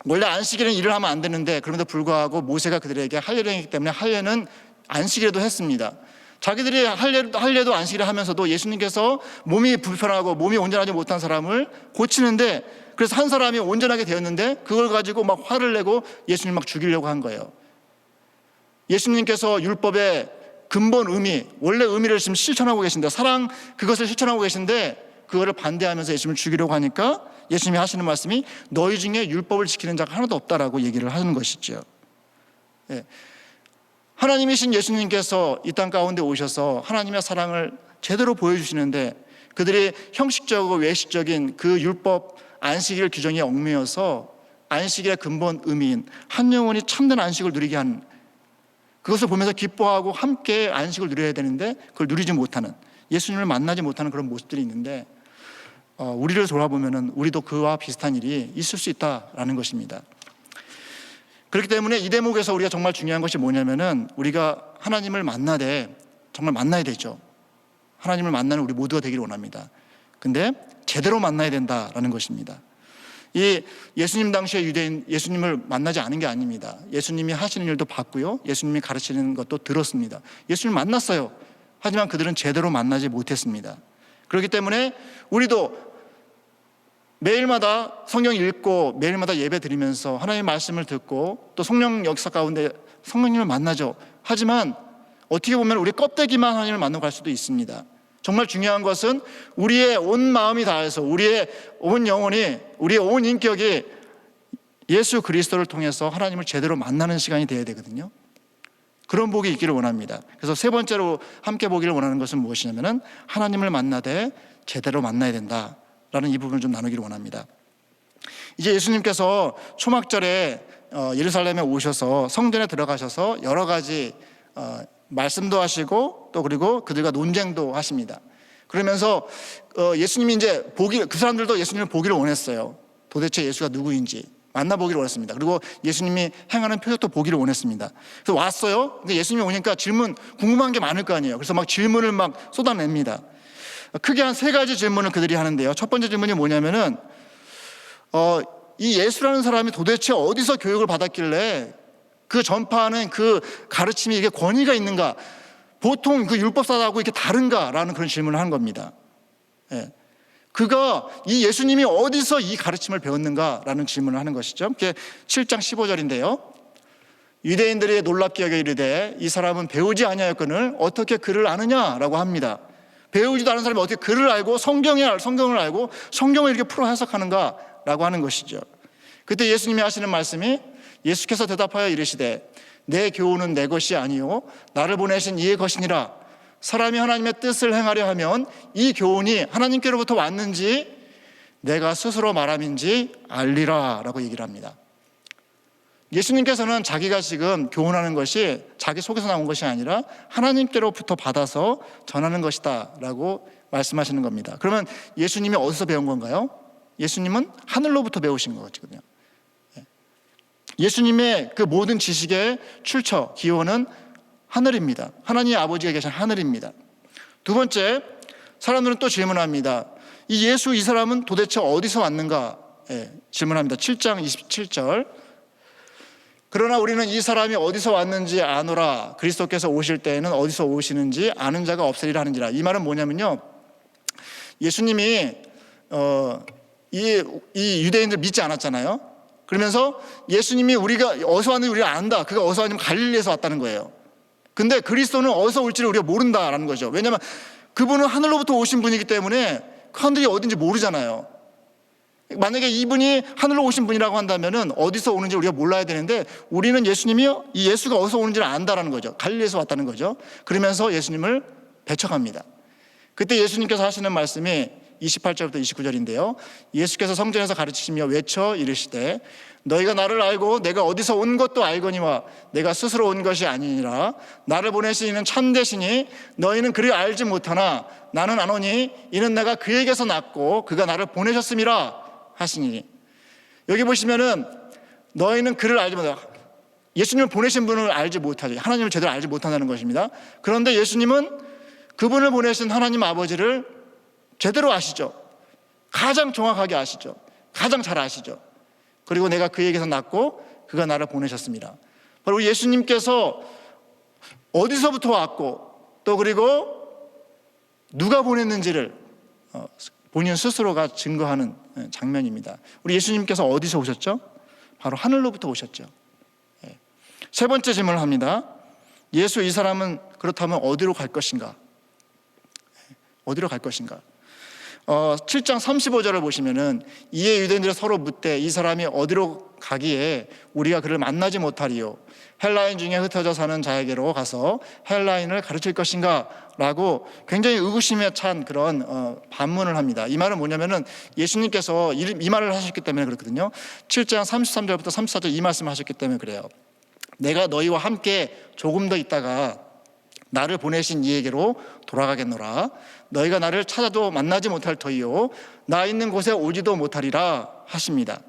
원래 안식일에는 일을 하면 안 되는데 그럼에도 불구하고 모세가 그들에게 할례를 했기 때문에 할례는 안식일에도 했습니다. 자기들이 할례도 안식일에 하면서도 예수님께서 몸이 불편하고 몸이 온전하지 못한 사람을 고치는데, 그래서 한 사람이 온전하게 되었는데 그걸 가지고 막 화를 내고 예수님 막 죽이려고 한 거예요. 예수님께서 율법의 근본 의미, 원래 의미를 지금 실천하고 계신데, 사랑, 그것을 실천하고 계신데 그거를 반대하면서 예수님을 죽이려고 하니까 예수님이 하시는 말씀이 너희 중에 율법을 지키는 자가 하나도 없다라고 얘기를 하는 것이죠. 하나님이신 예수님께서 이 땅 가운데 오셔서 하나님의 사랑을 제대로 보여주시는데 그들이 형식적이고 외식적인 그 율법 안식일 규정에 얽매여서 안식일의 근본 의미인 한 영혼이 참된 안식을 누리게 하는, 그것을 보면서 기뻐하고 함께 안식을 누려야 되는데 그걸 누리지 못하는, 예수님을 만나지 못하는 그런 모습들이 있는데 우리를 돌아보면 우리도 그와 비슷한 일이 있을 수 있다라는 것입니다. 그렇기 때문에 이 대목에서 우리가 정말 중요한 것이 뭐냐면은 우리가 하나님을 만나되 정말 만나야 되죠. 하나님을 만나는 우리 모두가 되기를 원합니다. 근데 제대로 만나야 된다라는 것입니다. 이 예수님 당시에 유대인 예수님을 만나지 않은 게 아닙니다. 예수님이 하시는 일도 봤고요, 예수님이 가르치는 것도 들었습니다. 예수님을 만났어요. 하지만 그들은 제대로 만나지 못했습니다. 그렇기 때문에 우리도 매일마다 성경 읽고 매일마다 예배 드리면서 하나님의 말씀을 듣고 또 성령 역사 가운데 성령님을 만나죠. 하지만 어떻게 보면 우리 껍데기만 하나님을 만나고 갈 수도 있습니다. 정말 중요한 것은 우리의 온 마음이 다해서 우리의 온 영혼이, 우리의 온 인격이 예수 그리스도를 통해서 하나님을 제대로 만나는 시간이 되어야 되거든요. 그런 복이 있기를 원합니다. 그래서 세 번째로 함께 보기를 원하는 것은 무엇이냐면 하나님을 만나되 제대로 만나야 된다라는 이 부분을 좀 나누기를 원합니다. 이제 예수님께서 초막절에 예루살렘에 오셔서 성전에 들어가셔서 여러 가지 말씀도 하시고 또 그리고 그들과 논쟁도 하십니다. 그러면서 예수님이 이제 그 사람들도 예수님을 보기를 원했어요. 도대체 예수가 누구인지 만나보기를 원했습니다. 그리고 예수님이 행하는 표적도 보기를 원했습니다. 그래서 왔어요. 근데 예수님이 오니까 궁금한 게 많을 거 아니에요. 그래서 막 질문을 막 쏟아냅니다. 크게 한 세 가지 질문을 그들이 하는데요. 첫 번째 질문이 뭐냐면은 이 예수라는 사람이 도대체 어디서 교육을 받았길래 그 전파하는 그 가르침이 이게 권위가 있는가? 보통 그 율법사하고 이렇게 다른가라는 그런 질문을 하는 겁니다. 그가 이 예수님이 어디서 이 가르침을 배웠는가라는 질문을 하는 것이죠. 그게 7장 15절인데요. 유대인들이 놀랍게 여겨 이르되 이 사람은 배우지 아니하였거늘 어떻게 글을 아느냐라고 합니다. 배우지도 않은 사람이 어떻게 글을 알고 성경을 알고 성경을 이렇게 풀어 해석하는가라고 하는 것이죠. 그때 예수님이 하시는 말씀이 예수께서 대답하여 이르시되 내 교훈은 내 것이 아니요 나를 보내신 이의 것이니라. 사람이 하나님의 뜻을 행하려 하면 이 교훈이 하나님께로부터 왔는지 내가 스스로 말함인지 알리라 라고 얘기를 합니다. 예수님께서는 자기가 지금 교훈하는 것이 자기 속에서 나온 것이 아니라 하나님께로부터 받아서 전하는 것이다 라고 말씀하시는 겁니다. 그러면 예수님이 어디서 배운 건가요? 예수님은 하늘로부터 배우신 거거든요. 예수님의 그 모든 지식의 출처, 기원은 하늘입니다. 하나님 아버지가 계신 하늘입니다. 두 번째, 사람들은 또 질문합니다. 이 예수 이 사람은 도대체 어디서 왔는가? 질문합니다. 7장 27절. 그러나 우리는 이 사람이 어디서 왔는지 아노라. 그리스도께서 오실 때에는 어디서 오시는지 아는 자가 없으리라 하는지라. 이 말은 뭐냐면요, 예수님이 이 유대인들 믿지 않았잖아요. 그러면서 예수님이 우리가 어디서 왔는지 우리가 안다. 그가 어디서 왔냐면 갈릴리에서 왔다는 거예요. 근데 그리스도는 어디서 올지를 우리가 모른다라는 거죠. 왜냐하면 그분은 하늘로부터 오신 분이기 때문에 그 하늘이 어딘지 모르잖아요. 만약에 이분이 하늘로 오신 분이라고 한다면 어디서 오는지 우리가 몰라야 되는데, 우리는 예수님이 이 예수가 어디서 오는지를 안다라는 거죠. 갈릴리에서 왔다는 거죠. 그러면서 예수님을 배척합니다. 그때 예수님께서 하시는 말씀이 28절부터 29절인데요. 예수께서 성전에서 가르치시며 외쳐 이르시되 너희가 나를 알고 내가 어디서 온 것도 알거니와 내가 스스로 온 것이 아니니라. 나를 보내신 이는 참되시니 너희는 그를 알지 못하나 나는 아노니 이는 내가 그에게서 났고 그가 나를 보내셨음이라 하시니. 여기 보시면은 너희는 그를 알지 못하나, 예수님을 보내신 분을 알지 못하죠. 하나님을 제대로 알지 못한다는 것입니다. 그런데 예수님은 그분을 보내신 하나님 아버지를 제대로 아시죠. 가장 정확하게 아시죠. 가장 잘 아시죠. 그리고 내가 그에게서 났고 그가 나를 보내셨습니다. 바로 예수님께서 어디서부터 왔고 또 그리고 누가 보냈는지를 본인 스스로가 증거하는 장면입니다. 우리 예수님께서 어디서 오셨죠? 바로 하늘로부터 오셨죠. 세 번째 질문을 합니다. 예수 이 사람은 그렇다면 어디로 갈 것인가? 어디로 갈 것인가? 7장 35절을 보시면은 이에 유대인들이 서로 묻되 이 사람이 어디로 가기에 우리가 그를 만나지 못하리요? 헬라인 중에 흩어져 사는 자에게로 가서 헬라인을 가르칠 것인가? 라고 굉장히 의구심에 찬 그런 반문을 합니다. 이 말은 뭐냐면은 예수님께서 이 말을 하셨기 때문에 그렇거든요. 7장 33절부터 34절 이 말씀을 하셨기 때문에 그래요. 내가 너희와 함께 조금 더 있다가 나를 보내신 이에게로 돌아가겠노라. 너희가 나를 찾아도 만나지 못할 터이요 나 있는 곳에 오지도 못하리라 하십니다.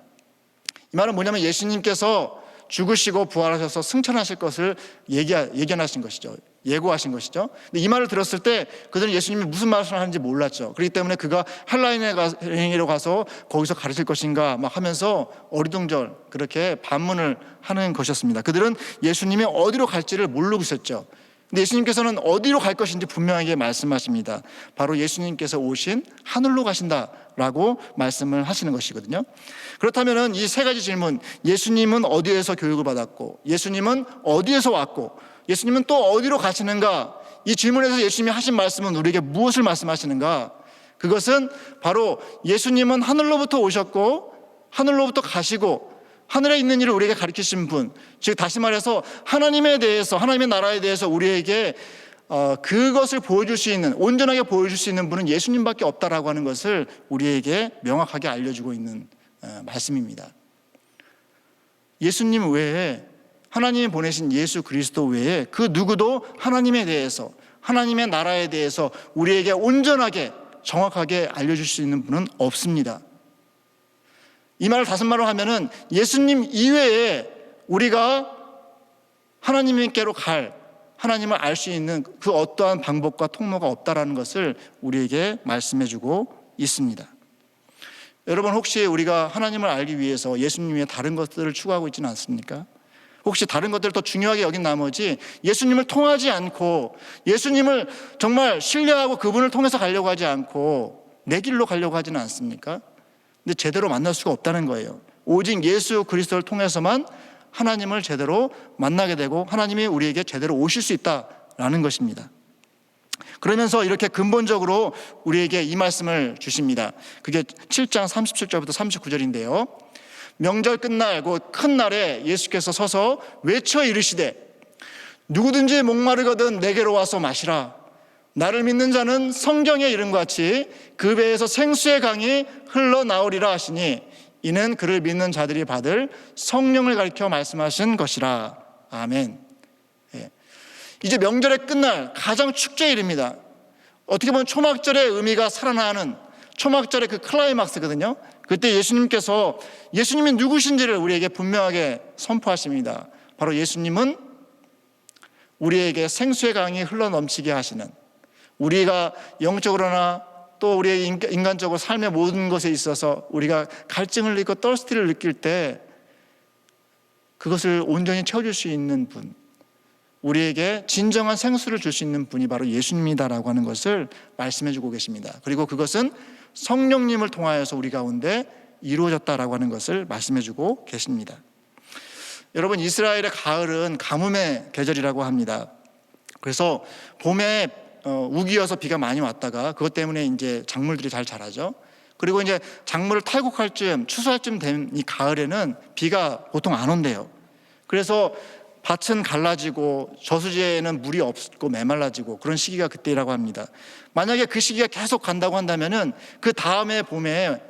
이 말은 뭐냐면 예수님께서 죽으시고 부활하셔서 승천하실 것을 예견하신 것이죠. 예고하신 것이죠. 근데 이 말을 들었을 때 그들은 예수님이 무슨 말씀을 하는지 몰랐죠. 그렇기 때문에 그가 헬라인에게로 가서 거기서 가르칠 것인가 막 하면서 어리둥절 그렇게 반문을 하는 것이었습니다. 그들은 예수님이 어디로 갈지를 모르고 있었죠. 근데 예수님께서는 어디로 갈 것인지 분명하게 말씀하십니다. 바로 예수님께서 오신 하늘로 가신다라고 말씀을 하시는 것이거든요. 그렇다면 이 세 가지 질문, 예수님은 어디에서 교육을 받았고, 예수님은 어디에서 왔고, 예수님은 또 어디로 가시는가? 이 질문에서 예수님이 하신 말씀은 우리에게 무엇을 말씀하시는가? 그것은 바로 예수님은 하늘로부터 오셨고 하늘로부터 가시고 하늘에 있는 일을 우리에게 가르치신 분, 즉 다시 말해서 하나님에 대해서, 하나님의 나라에 대해서 우리에게 그것을 보여줄 수 있는, 온전하게 보여줄 수 있는 분은 예수님밖에 없다라고 하는 것을 우리에게 명확하게 알려주고 있는 말씀입니다. 예수님 외에, 하나님이 보내신 예수 그리스도 외에 그 누구도 하나님에 대해서, 하나님의 나라에 대해서 우리에게 온전하게 정확하게 알려줄 수 있는 분은 없습니다. 이 말을 다른 말로 하면은 예수님 이외에 우리가 하나님께로 갈, 하나님을 알 수 있는 그 어떠한 방법과 통로가 없다라는 것을 우리에게 말씀해주고 있습니다. 여러분, 혹시 우리가 하나님을 알기 위해서 예수님 외에 다른 것들을 추구하고 있지는 않습니까? 혹시 다른 것들을 더 중요하게 여긴 나머지 예수님을 통하지 않고, 예수님을 정말 신뢰하고 그분을 통해서 가려고 하지 않고 내 길로 가려고 하지는 않습니까? 근데 제대로 만날 수가 없다는 거예요. 오직 예수 그리스도를 통해서만 하나님을 제대로 만나게 되고 하나님이 우리에게 제대로 오실 수 있다라는 것입니다. 그러면서 이렇게 근본적으로 우리에게 이 말씀을 주십니다. 그게 7장 37절부터 39절인데요. 명절 끝날 곧 큰 날에 예수께서 서서 외쳐 이르시되 누구든지 목마르거든 내게로 와서 마시라. 나를 믿는 자는 성경에 이른 것 같이 그 배에서 생수의 강이 흘러나오리라 하시니, 이는 그를 믿는 자들이 받을 성령을 가리켜 말씀하신 것이라. 아멘. 예. 이제 명절의 끝날 가장 축제일입니다. 어떻게 보면 초막절의 의미가 살아나는 초막절의 그 클라이막스거든요. 그때 예수님이 누구신지를 우리에게 분명하게 선포하십니다. 바로 예수님은 우리에게 생수의 강이 흘러넘치게 하시는, 우리가 영적으로나 또 우리의 인간적으로 삶의 모든 것에 있어서 우리가 갈증을 느끼고 떨스티를 느낄 때 그것을 온전히 채워줄 수 있는 분, 우리에게 진정한 생수를 줄 수 있는 분이 바로 예수님이다라고 하는 것을 말씀해주고 계십니다. 그리고 그것은 성령님을 통하여서 우리 가운데 이루어졌다라고 하는 것을 말씀해주고 계십니다. 여러분, 이스라엘의 가을은 가뭄의 계절이라고 합니다. 그래서 봄에 우기여서 비가 많이 왔다가 그것 때문에 이제 작물들이 잘 자라죠. 그리고 이제 작물을 탈곡할 쯤, 추수할 쯤 된 이 가을에는 비가 보통 안 온대요. 그래서 밭은 갈라지고 저수지에는 물이 없고 메말라지고 그런 시기가 그때라고 합니다. 만약에 그 시기가 계속 간다고 한다면은 그 다음에 봄에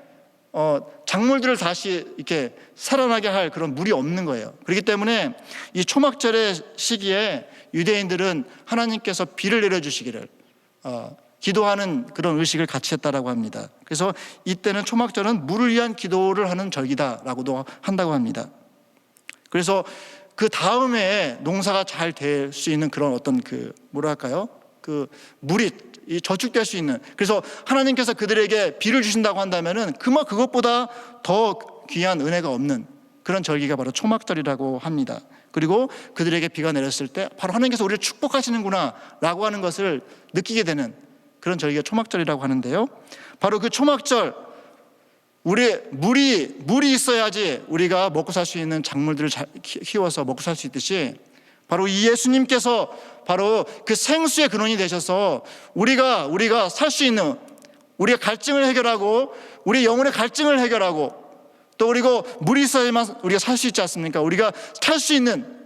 작물들을 다시 이렇게 살아나게 할 그런 물이 없는 거예요. 그렇기 때문에 이 초막절의 시기에 유대인들은 하나님께서 비를 내려주시기를 기도하는 그런 의식을 같이 했다라고 합니다. 그래서 이때는 초막절은 물을 위한 기도를 하는 절기다라고도 한다고 합니다. 그래서 그 다음에 농사가 잘 될 수 있는 그런 어떤 그 물이 저축될 수 있는, 그래서 하나님께서 그들에게 비를 주신다고 한다면은 그것보다 더 귀한 은혜가 없는 그런 절기가 바로 초막절이라고 합니다. 그리고 그들에게 비가 내렸을 때 바로 하나님께서 우리를 축복하시는구나 라고 하는 것을 느끼게 되는 그런 절기가 초막절이라고 하는데요. 바로 그 초막절, 물이 있어야지 우리가 먹고 살 수 있는 작물들을 키워서 먹고 살 수 있듯이, 바로 이 예수님께서 바로 그 생수의 근원이 되셔서 우리가 살 수 있는, 우리의 갈증을 해결하고 우리 영혼의 갈증을 해결하고, 또 그리고 물이 있어야만 우리가 살 수 있지 않습니까? 우리가 살 수 있는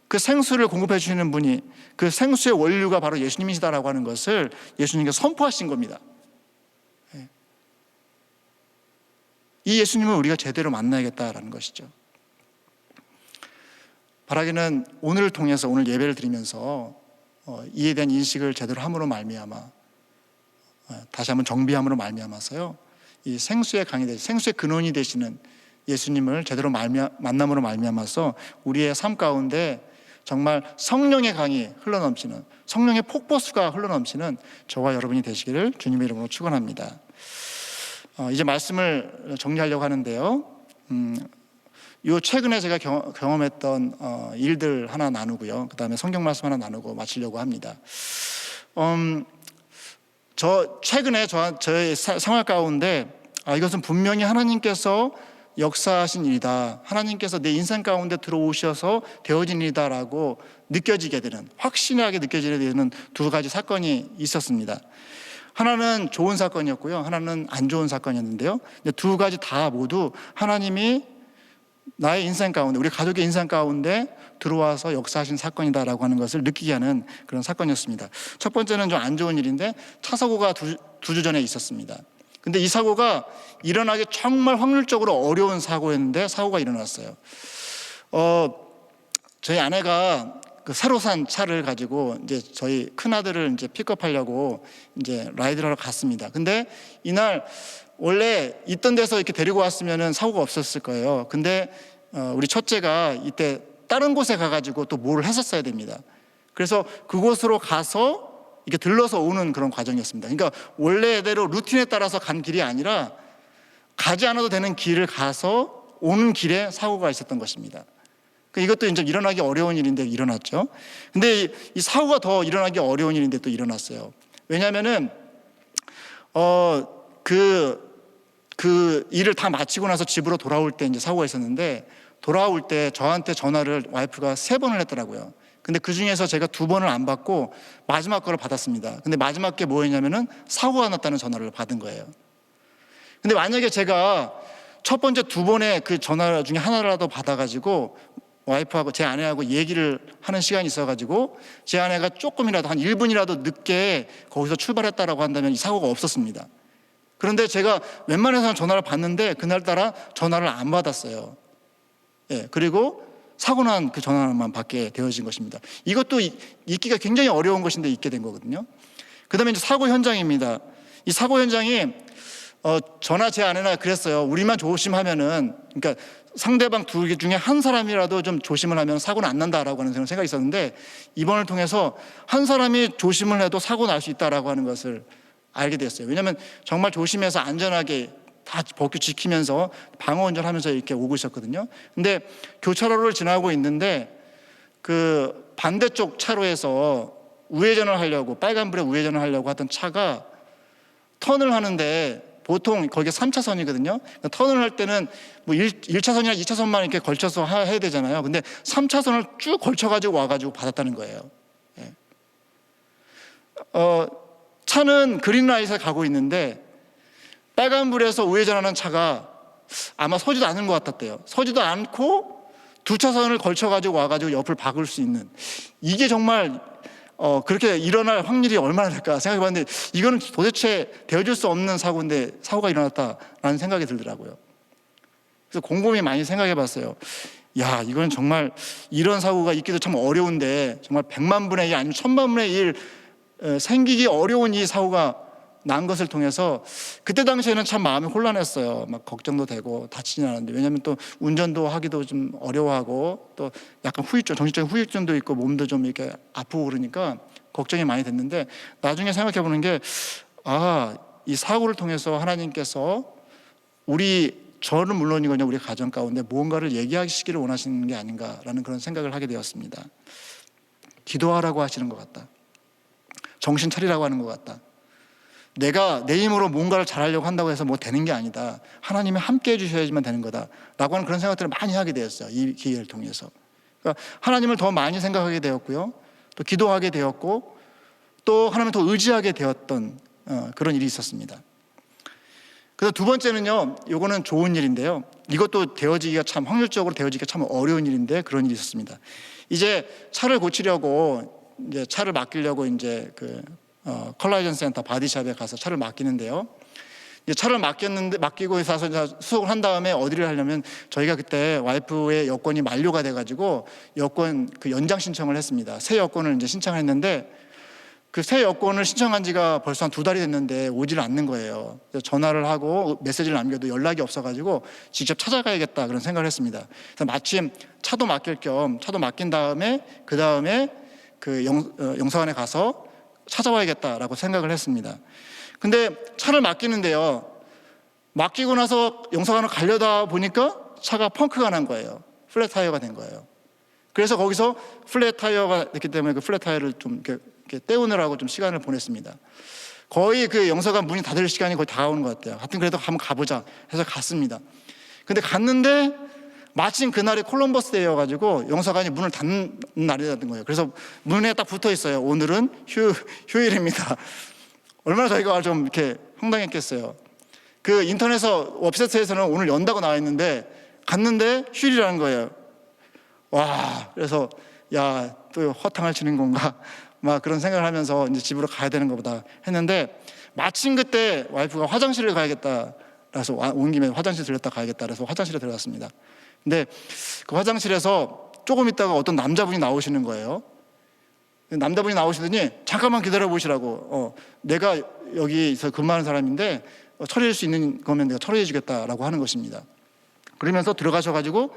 그 생수를 공급해 주시는 분이, 그 생수의 원료가 바로 예수님이시다라고 하는 것을 예수님께서 선포하신 겁니다. 이 예수님을 우리가 제대로 만나야겠다라는 것이죠. 바라기는 오늘을 통해서, 오늘 예배를 드리면서 이에 대한 인식을 제대로 함으로 말미암아, 다시 한번 정비함으로 말미암아서요, 이 생수의 강이 되시, 생수의 근원이 되시는 예수님을 제대로 만남으로 말미암아서 우리의 삶 가운데 정말 성령의 강이 흘러넘치는, 성령의 폭포수가 흘러넘치는 저와 여러분이 되시기를 주님의 이름으로 축원합니다. 이제 말씀을 정리하려고 하는데요. 요 최근에 제가 경험했던 일들 하나 나누고요. 그 다음에 성경 말씀 하나 나누고 마치려고 합니다. 최근에 저의 생활 가운데 이것은 분명히 하나님께서 역사하신 일이다, 하나님께서 내 인생 가운데 들어오셔서 되어진 일이다라고 느껴지게 되는, 확신하게 느껴지게 되는 두 가지 사건이 있었습니다. 하나는 좋은 사건이었고요, 하나는 안 좋은 사건이었는데요. 두 가지 다 모두 하나님이 나의 인생 가운데, 우리 가족의 인생 가운데 들어와서 역사하신 사건이다라고 하는 것을 느끼게 하는 그런 사건이었습니다. 첫 번째는 좀 안 좋은 일인데, 차 사고가 두 주 전에 있었습니다. 근데 이 사고가 일어나기 정말 확률적으로 어려운 사고였는데 사고가 일어났어요. 저희 아내가 그 새로 산 차를 가지고 이제 저희 큰 아들을 이제 픽업하려고 이제 라이드를 하러 갔습니다. 근데 이날 원래 있던 데서 이렇게 데리고 왔으면은 사고가 없었을 거예요. 근데 우리 첫째가 이때 다른 곳에 가가지고 또 뭘 했었어야 됩니다. 그래서 그곳으로 가서 이렇게 들러서 오는 그런 과정이었습니다. 그러니까 원래대로 루틴에 따라서 간 길이 아니라 가지 않아도 되는 길을 가서 오는 길에 사고가 있었던 것입니다. 이것도 이제 일어나기 어려운 일인데 일어났죠. 근데 이 사고가 더 일어나기 어려운 일인데 또 일어났어요. 왜냐하면은 그 일을 다 마치고 나서 집으로 돌아올 때 이제 사고가 있었는데, 돌아올 때 저한테 전화를 와이프가 3번을 했더라고요. 근데 그 중에서 제가 2번을 안 받고 마지막 거를 받았습니다. 근데 마지막 게 뭐였냐면은 사고가 났다는 전화를 받은 거예요. 근데 만약에 제가 첫 번째 2번의 그 전화 중에 하나라도 받아가지고 와이프하고 제 아내하고 얘기를 하는 시간이 있어가지고 제 아내가 조금이라도 한 1분이라도 늦게 거기서 출발했다라고 한다면 이 사고가 없었습니다. 그런데 제가 웬만해서는 전화를 받는데 그날따라 전화를 안 받았어요. 예, 그리고 사고 난 그 전화만 받게 되어진 것입니다. 이것도 잊기가 굉장히 어려운 것인데 잊게 된 거거든요. 그다음에 이제 사고 현장입니다. 이 사고 현장이 저나 제 아내나 그랬어요. 우리만 조심하면은, 그러니까 상대방 둘 중에 한 사람이라도 좀 조심을 하면 사고는 안 난다라고 하는 생각이 있었는데, 이번을 통해서 한 사람이 조심을 해도 사고 날 수 있다라고 하는 것을 알게 됐어요. 왜냐하면 정말 조심해서 안전하게 다 법규 지키면서 방어 운전하면서 이렇게 오고 있었거든요. 근데 교차로를 지나고 있는데 그 반대쪽 차로에서 우회전을 하려고, 빨간불에 우회전을 하려고 하던 차가 턴을 하는데, 보통 거기가 3차선이거든요. 턴을 할 때는 뭐 1차선이나 2차선만 이렇게 걸쳐서 해야 되잖아요. 근데 3차선을 쭉 걸쳐가지고 와가지고 받았다는 거예요. 예. 차는 그린라이트에 가고 있는데 빨간불에서 우회전하는 차가 아마 서지도 않은 것 같았대요. 서지도 않고 2차선을 걸쳐가지고 와가지고 옆을 박을 수 있는, 이게 정말 그렇게 일어날 확률이 얼마나 될까 생각해봤는데, 이거는 도대체 되어줄 수 없는 사고인데 사고가 일어났다라는 생각이 들더라고요. 그래서 곰곰이 많이 생각해봤어요. 야, 이건 정말 이런 사고가 있기도 참 어려운데, 정말 100만 분의 1 아니면 1000만 분의 1 생기기 어려운 이 사고가 난 것을 통해서 그때 당시에는 참 마음이 혼란했어요. 막 걱정도 되고 다치진 않았는데, 왜냐하면 또 운전도 하기도 좀 어려워하고 또 약간 후유증, 정신적인 후유증도 있고 몸도 좀 이렇게 아프고 그러니까 걱정이 많이 됐는데, 나중에 생각해 보는 게, 이 사고를 통해서 하나님께서 저는 물론이거든요, 우리 가정 가운데 무언가를 얘기하시기를 원하시는 게 아닌가라는 그런 생각을 하게 되었습니다. 기도하라고 하시는 것 같다. 정신 차리라고 하는 것 같다. 내가 내 힘으로 뭔가를 잘하려고 한다고 해서 뭐 되는 게 아니다. 하나님이 함께 해주셔야지만 되는 거다라고 하는 그런 생각들을 많이 하게 되었어요. 이 기회를 통해서. 그러니까 하나님을 더 많이 생각하게 되었고요. 또 기도하게 되었고, 또 하나님을 더 의지하게 되었던 그런 일이 있었습니다. 그래서 두 번째는요, 요거는 좋은 일인데요. 이것도 되어지기가 참, 확률적으로 되어지기가 참 어려운 일인데 그런 일이 있었습니다. 이제 차를 고치려고, 이제 차를 맡기려고 이제 컬라이전 센터 바디샵에 가서 차를 맡기는데요. 이제 차를 맡기고 나서 수속을 한 다음에 어디를 하려면, 저희가 그때 와이프의 여권이 만료가 돼가지고 여권 연장 신청을 했습니다. 새 여권을 이제 신청했는데, 그 새 여권을 신청한 지가 벌써 한 2달이 됐는데 오지를 않는 거예요. 그래서 전화를 하고 메시지를 남겨도 연락이 없어가지고 직접 찾아가야겠다 그런 생각을 했습니다. 그래서 마침 차도 맡긴 다음에 그 다음에 영사관에 가서 찾아와야겠다라고 생각을 했습니다. 근데 차를 맡기는데요, 맡기고 나서 영사관을 가려다 보니까 차가 펑크가 난 거예요. 플랫 타이어가 된 거예요. 그래서 거기서 플랫 타이어가 됐기 때문에 그 플랫 타이어를 좀 이렇게 떼우느라고 좀 시간을 보냈습니다. 거의 그 영사관 문이 닫을 시간이 거의 다가오는 것 같아요. 하여튼 그래도 한번 가보자 해서 갔습니다. 근데 갔는데 마침 그날이 콜럼버스 데이여가지고 영사관이 문을 닫는 날이었던 거예요. 그래서 문에 딱 붙어 있어요. 오늘은 휴일입니다. 얼마나 저희가 좀 이렇게 황당했겠어요. 그 인터넷 웹사이트에서는 오늘 연다고 나와 있는데 갔는데 휴일이라는 거예요. 와, 그래서 야, 또 허탕을 치는 건가? 막 그런 생각을 하면서 이제 집으로 가야 되는 것보다 했는데, 마침 그때 와이프가 화장실을 가야겠다. 그래서 온 김에 화장실 들렸다 가야겠다. 그래서 화장실에 들어갔습니다. 근데 그 화장실에서 조금 있다가 어떤 남자분이 나오시는 거예요. 남자분이 나오시더니 잠깐만 기다려 보시라고, 내가 여기서 근무하는 사람인데 처리할 수 있는 거면 내가 처리해 주겠다라고 하는 것입니다. 그러면서 들어가셔가지고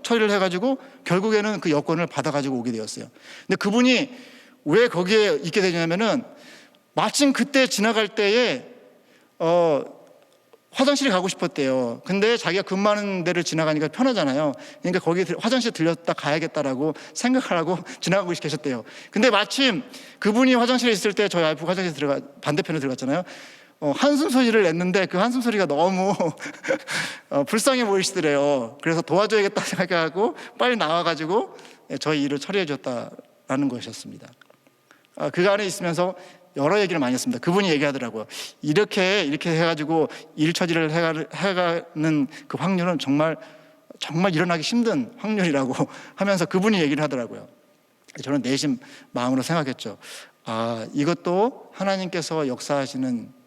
처리를 해가지고 결국에는 그 여권을 받아가지고 오게 되었어요. 근데 그분이 왜 거기에 있게 되냐면은 마침 그때 지나갈 때에 화장실에 가고 싶었대요. 근데 자기가 근무하는 데를 지나가니까 편하잖아요. 그러니까 거기 화장실 들렸다 가야겠다라고 생각을 하고 지나가고 계셨대요. 근데 마침 그분이 화장실에 있을 때 저희 와이프 화장실에 반대편에 들어갔잖아요. 한숨 소리를 냈는데 그 한숨 소리가 너무 불쌍해 보이시더래요. 그래서 도와줘야겠다 생각하고 빨리 나와가지고 저희 일을 처리해 줬다라는 것이었습니다. 그 안에 있으면서 여러 얘기를 많이 했습니다. 그분이 얘기하더라고요. 이렇게 해가지고 일 처리를 해가는 그 확률은 정말 일어나기 힘든 확률이라고 하면서 그분이 얘기를 하더라고요. 저는 내심 마음으로 생각했죠. 이것도 하나님께서 역사하시는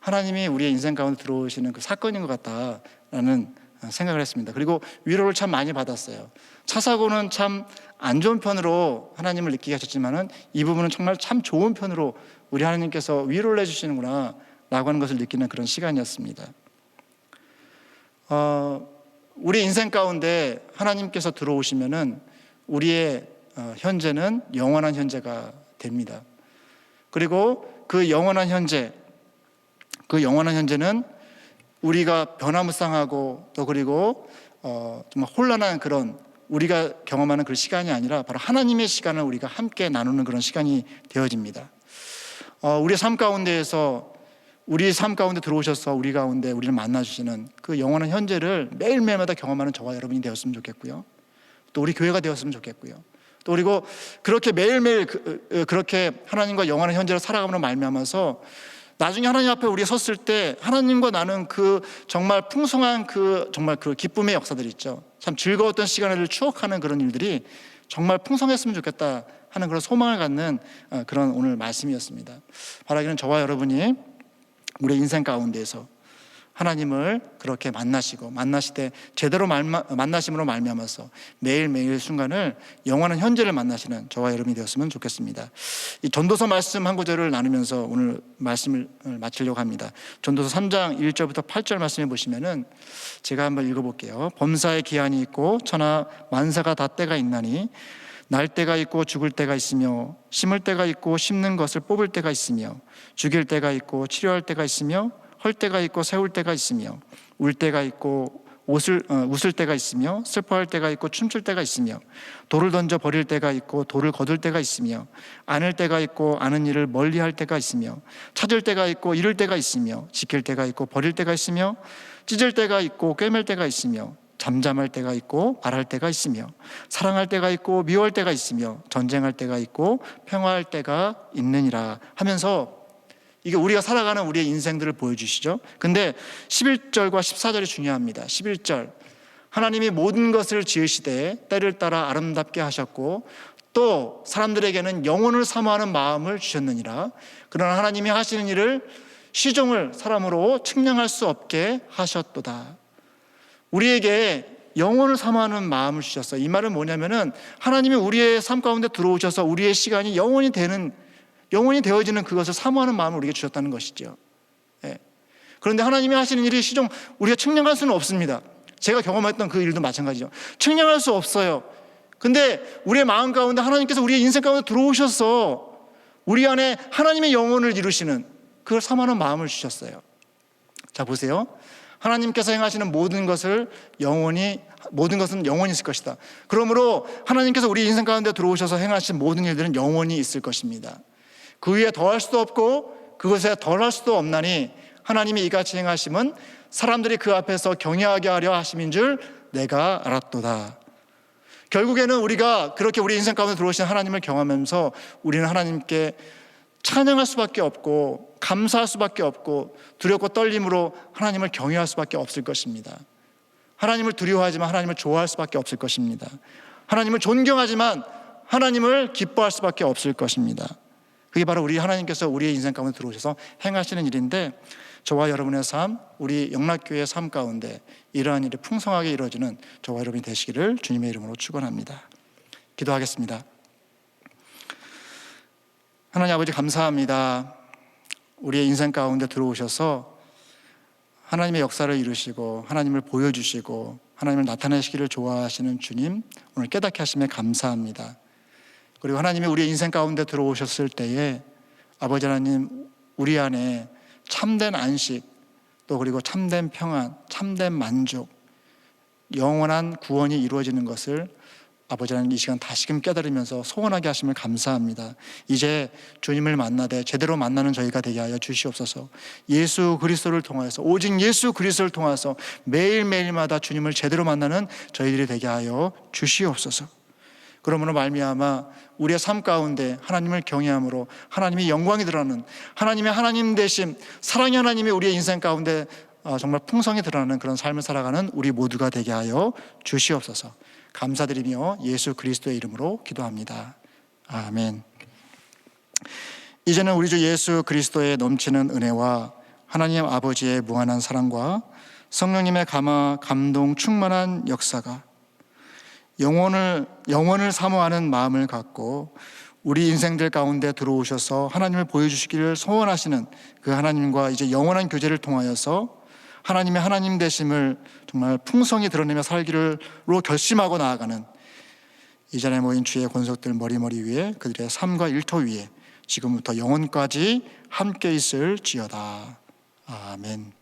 하나님이 우리의 인생 가운데 들어오시는 그 사건인 것 같다라는 생각을 했습니다. 그리고 위로를 참 많이 받았어요. 차 사고는 참 안 좋은 편으로 하나님을 느끼게 하셨지만은 이 부분은 정말 참 좋은 편으로 우리 하나님께서 위로를 해주시는구나 라고 하는 것을 느끼는 그런 시간이었습니다. 우리 인생 가운데 하나님께서 들어오시면은 우리의 현재는 영원한 현재가 됩니다. 그리고 그 영원한 현재는 우리가 변화무쌍하고 또 그리고 정말 혼란한 그런 우리가 경험하는 그런 시간이 아니라 바로 하나님의 시간을 우리가 함께 나누는 그런 시간이 되어집니다. 우리의 삶 가운데에서 우리 삶 가운데 들어오셔서 우리 가운데 우리를 만나주시는 그 영원한 현재를 매일매일마다 경험하는 저와 여러분이 되었으면 좋겠고요. 또 우리 교회가 되었으면 좋겠고요. 또 그리고 그렇게 매일매일 그렇게 하나님과 영원한 현재를 살아감으로 말미암아서 나중에 하나님 앞에 우리가 섰을 때 하나님과 나는 그 정말 풍성한 정말 그 기쁨의 역사들 있죠. 참 즐거웠던 시간을 추억하는 그런 일들이 정말 풍성했으면 좋겠다 하는 그런 소망을 갖는 그런 오늘 말씀이었습니다. 바라기는 저와 여러분이 우리 인생 가운데에서 하나님을 그렇게 만나시되 제대로 만나심으로 말미암아서 매일매일 순간을 영원한 현재를 만나시는 저와 여러분이 되었으면 좋겠습니다. 이 전도서 말씀 한 구절을 나누면서 오늘 말씀을 마치려고 합니다. 전도서 3장 1절부터 8절 말씀해 보시면은 제가 한번 읽어볼게요. 범사에 기한이 있고 천하 만사가 다 때가 있나니 날 때가 있고 죽을 때가 있으며 심을 때가 있고 심는 것을 뽑을 때가 있으며 죽일 때가 있고 치료할 때가 있으며 헐 때가 있고 세울 때가 있으며 울 때가 있고 웃을 때가 있으며 슬퍼할 때가 있고 춤출 때가 있으며 돌을 던져 버릴 때가 있고 돌을 거둘 때가 있으며 안을 때가 있고 아는 일을 멀리할 때가 있으며 찾을 때가 있고 잃을 때가 있으며 지킬 때가 있고 버릴 때가 있으며 찢을 때가 있고 꿰맬 때가 있으며 잠잠할 때가 있고 말할 때가 있으며 사랑할 때가 있고 미워할 때가 있으며 전쟁할 때가 있고 평화할 때가 있느니라 하면서 이게 우리가 살아가는 우리의 인생들을 보여주시죠. 근데 11절과 14절이 중요합니다. 11절 하나님이 모든 것을 지으시되 때를 따라 아름답게 하셨고 또 사람들에게는 영혼을 사모하는 마음을 주셨느니라. 그러나 하나님이 하시는 일을 시종을 사람으로 측량할 수 없게 하셨도다. 우리에게 영혼을 사모하는 마음을 주셨어요. 이 말은 뭐냐면은 하나님이 우리의 삶 가운데 들어오셔서 우리의 시간이 영원히 되어지는 그것을 사모하는 마음을 우리에게 주셨다는 것이죠. 예. 그런데 하나님이 하시는 일이 시종 우리가 측량할 수는 없습니다. 제가 경험했던 그 일도 마찬가지죠. 측량할 수 없어요. 근데 우리의 마음 가운데 하나님께서 우리의 인생 가운데 들어오셔서 우리 안에 하나님의 영혼을 이루시는 그걸 사모하는 마음을 주셨어요. 자 보세요. 하나님께서 행하시는 모든 것은 영원히 있을 것이다. 그러므로 하나님께서 우리 인생 가운데 들어오셔서 행하신 모든 일들은 영원히 있을 것입니다. 그 위에 더할 수도 없고 그것에 덜할 수도 없나니 하나님이 이같이 행하심은 사람들이 그 앞에서 경외하게 하려 하심인 줄 내가 알았도다. 결국에는 우리가 그렇게 우리 인생 가운데 들어오신 하나님을 경험하면서 우리는 하나님께 찬양할 수밖에 없고 감사할 수밖에 없고 두렵고 떨림으로 하나님을 경외할 수밖에 없을 것입니다. 하나님을 두려워하지만 하나님을 좋아할 수밖에 없을 것입니다. 하나님을 존경하지만 하나님을 기뻐할 수밖에 없을 것입니다. 그게 바로 우리 하나님께서 우리의 인생 가운데 들어오셔서 행하시는 일인데 저와 여러분의 삶, 우리 영락교회의 삶 가운데 이러한 일이 풍성하게 이루어지는 저와 여러분이 되시기를 주님의 이름으로 축원합니다. 기도하겠습니다. 하나님 아버지 감사합니다. 우리의 인생 가운데 들어오셔서 하나님의 역사를 이루시고 하나님을 보여주시고 하나님을 나타내시기를 좋아하시는 주님 오늘 깨닫게 하심에 감사합니다. 그리고 하나님이 우리의 인생 가운데 들어오셨을 때에 아버지 하나님 우리 안에 참된 안식 또 그리고 참된 평안, 참된 만족, 영원한 구원이 이루어지는 것을 아버지 하나님 이 시간 다시금 깨달으면서 소원하게 하심을 감사합니다. 이제 주님을 만나되 제대로 만나는 저희가 되게 하여 주시옵소서. 예수 그리스도를 통하여서 오직 예수 그리스도를 통하여서 매일매일마다 주님을 제대로 만나는 저희들이 되게 하여 주시옵소서. 그러므로 말미암아 우리의 삶 가운데 하나님을 경외함으로 하나님의 영광이 드러나는 하나님의 하나님 되심 사랑의 하나님이 우리의 인생 가운데 정말 풍성히 드러나는 그런 삶을 살아가는 우리 모두가 되게 하여 주시옵소서. 감사드리며 예수 그리스도의 이름으로 기도합니다. 아멘. 이제는 우리 주 예수 그리스도의 넘치는 은혜와 하나님 아버지의 무한한 사랑과 성령님의 감동 충만한 역사가 영원을 사모하는 마음을 갖고 우리 인생들 가운데 들어오셔서 하나님을 보여주시기를 소원하시는 그 하나님과 이제 영원한 교제를 통하여서 하나님의 하나님 되심을 정말 풍성히 드러내며 살기로 결심하고 나아가는 이 자리에 모인 주의 권속들 머리머리 위에 그들의 삶과 일터 위에 지금부터 영원까지 함께 있을지어다. 아멘.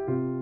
아멘.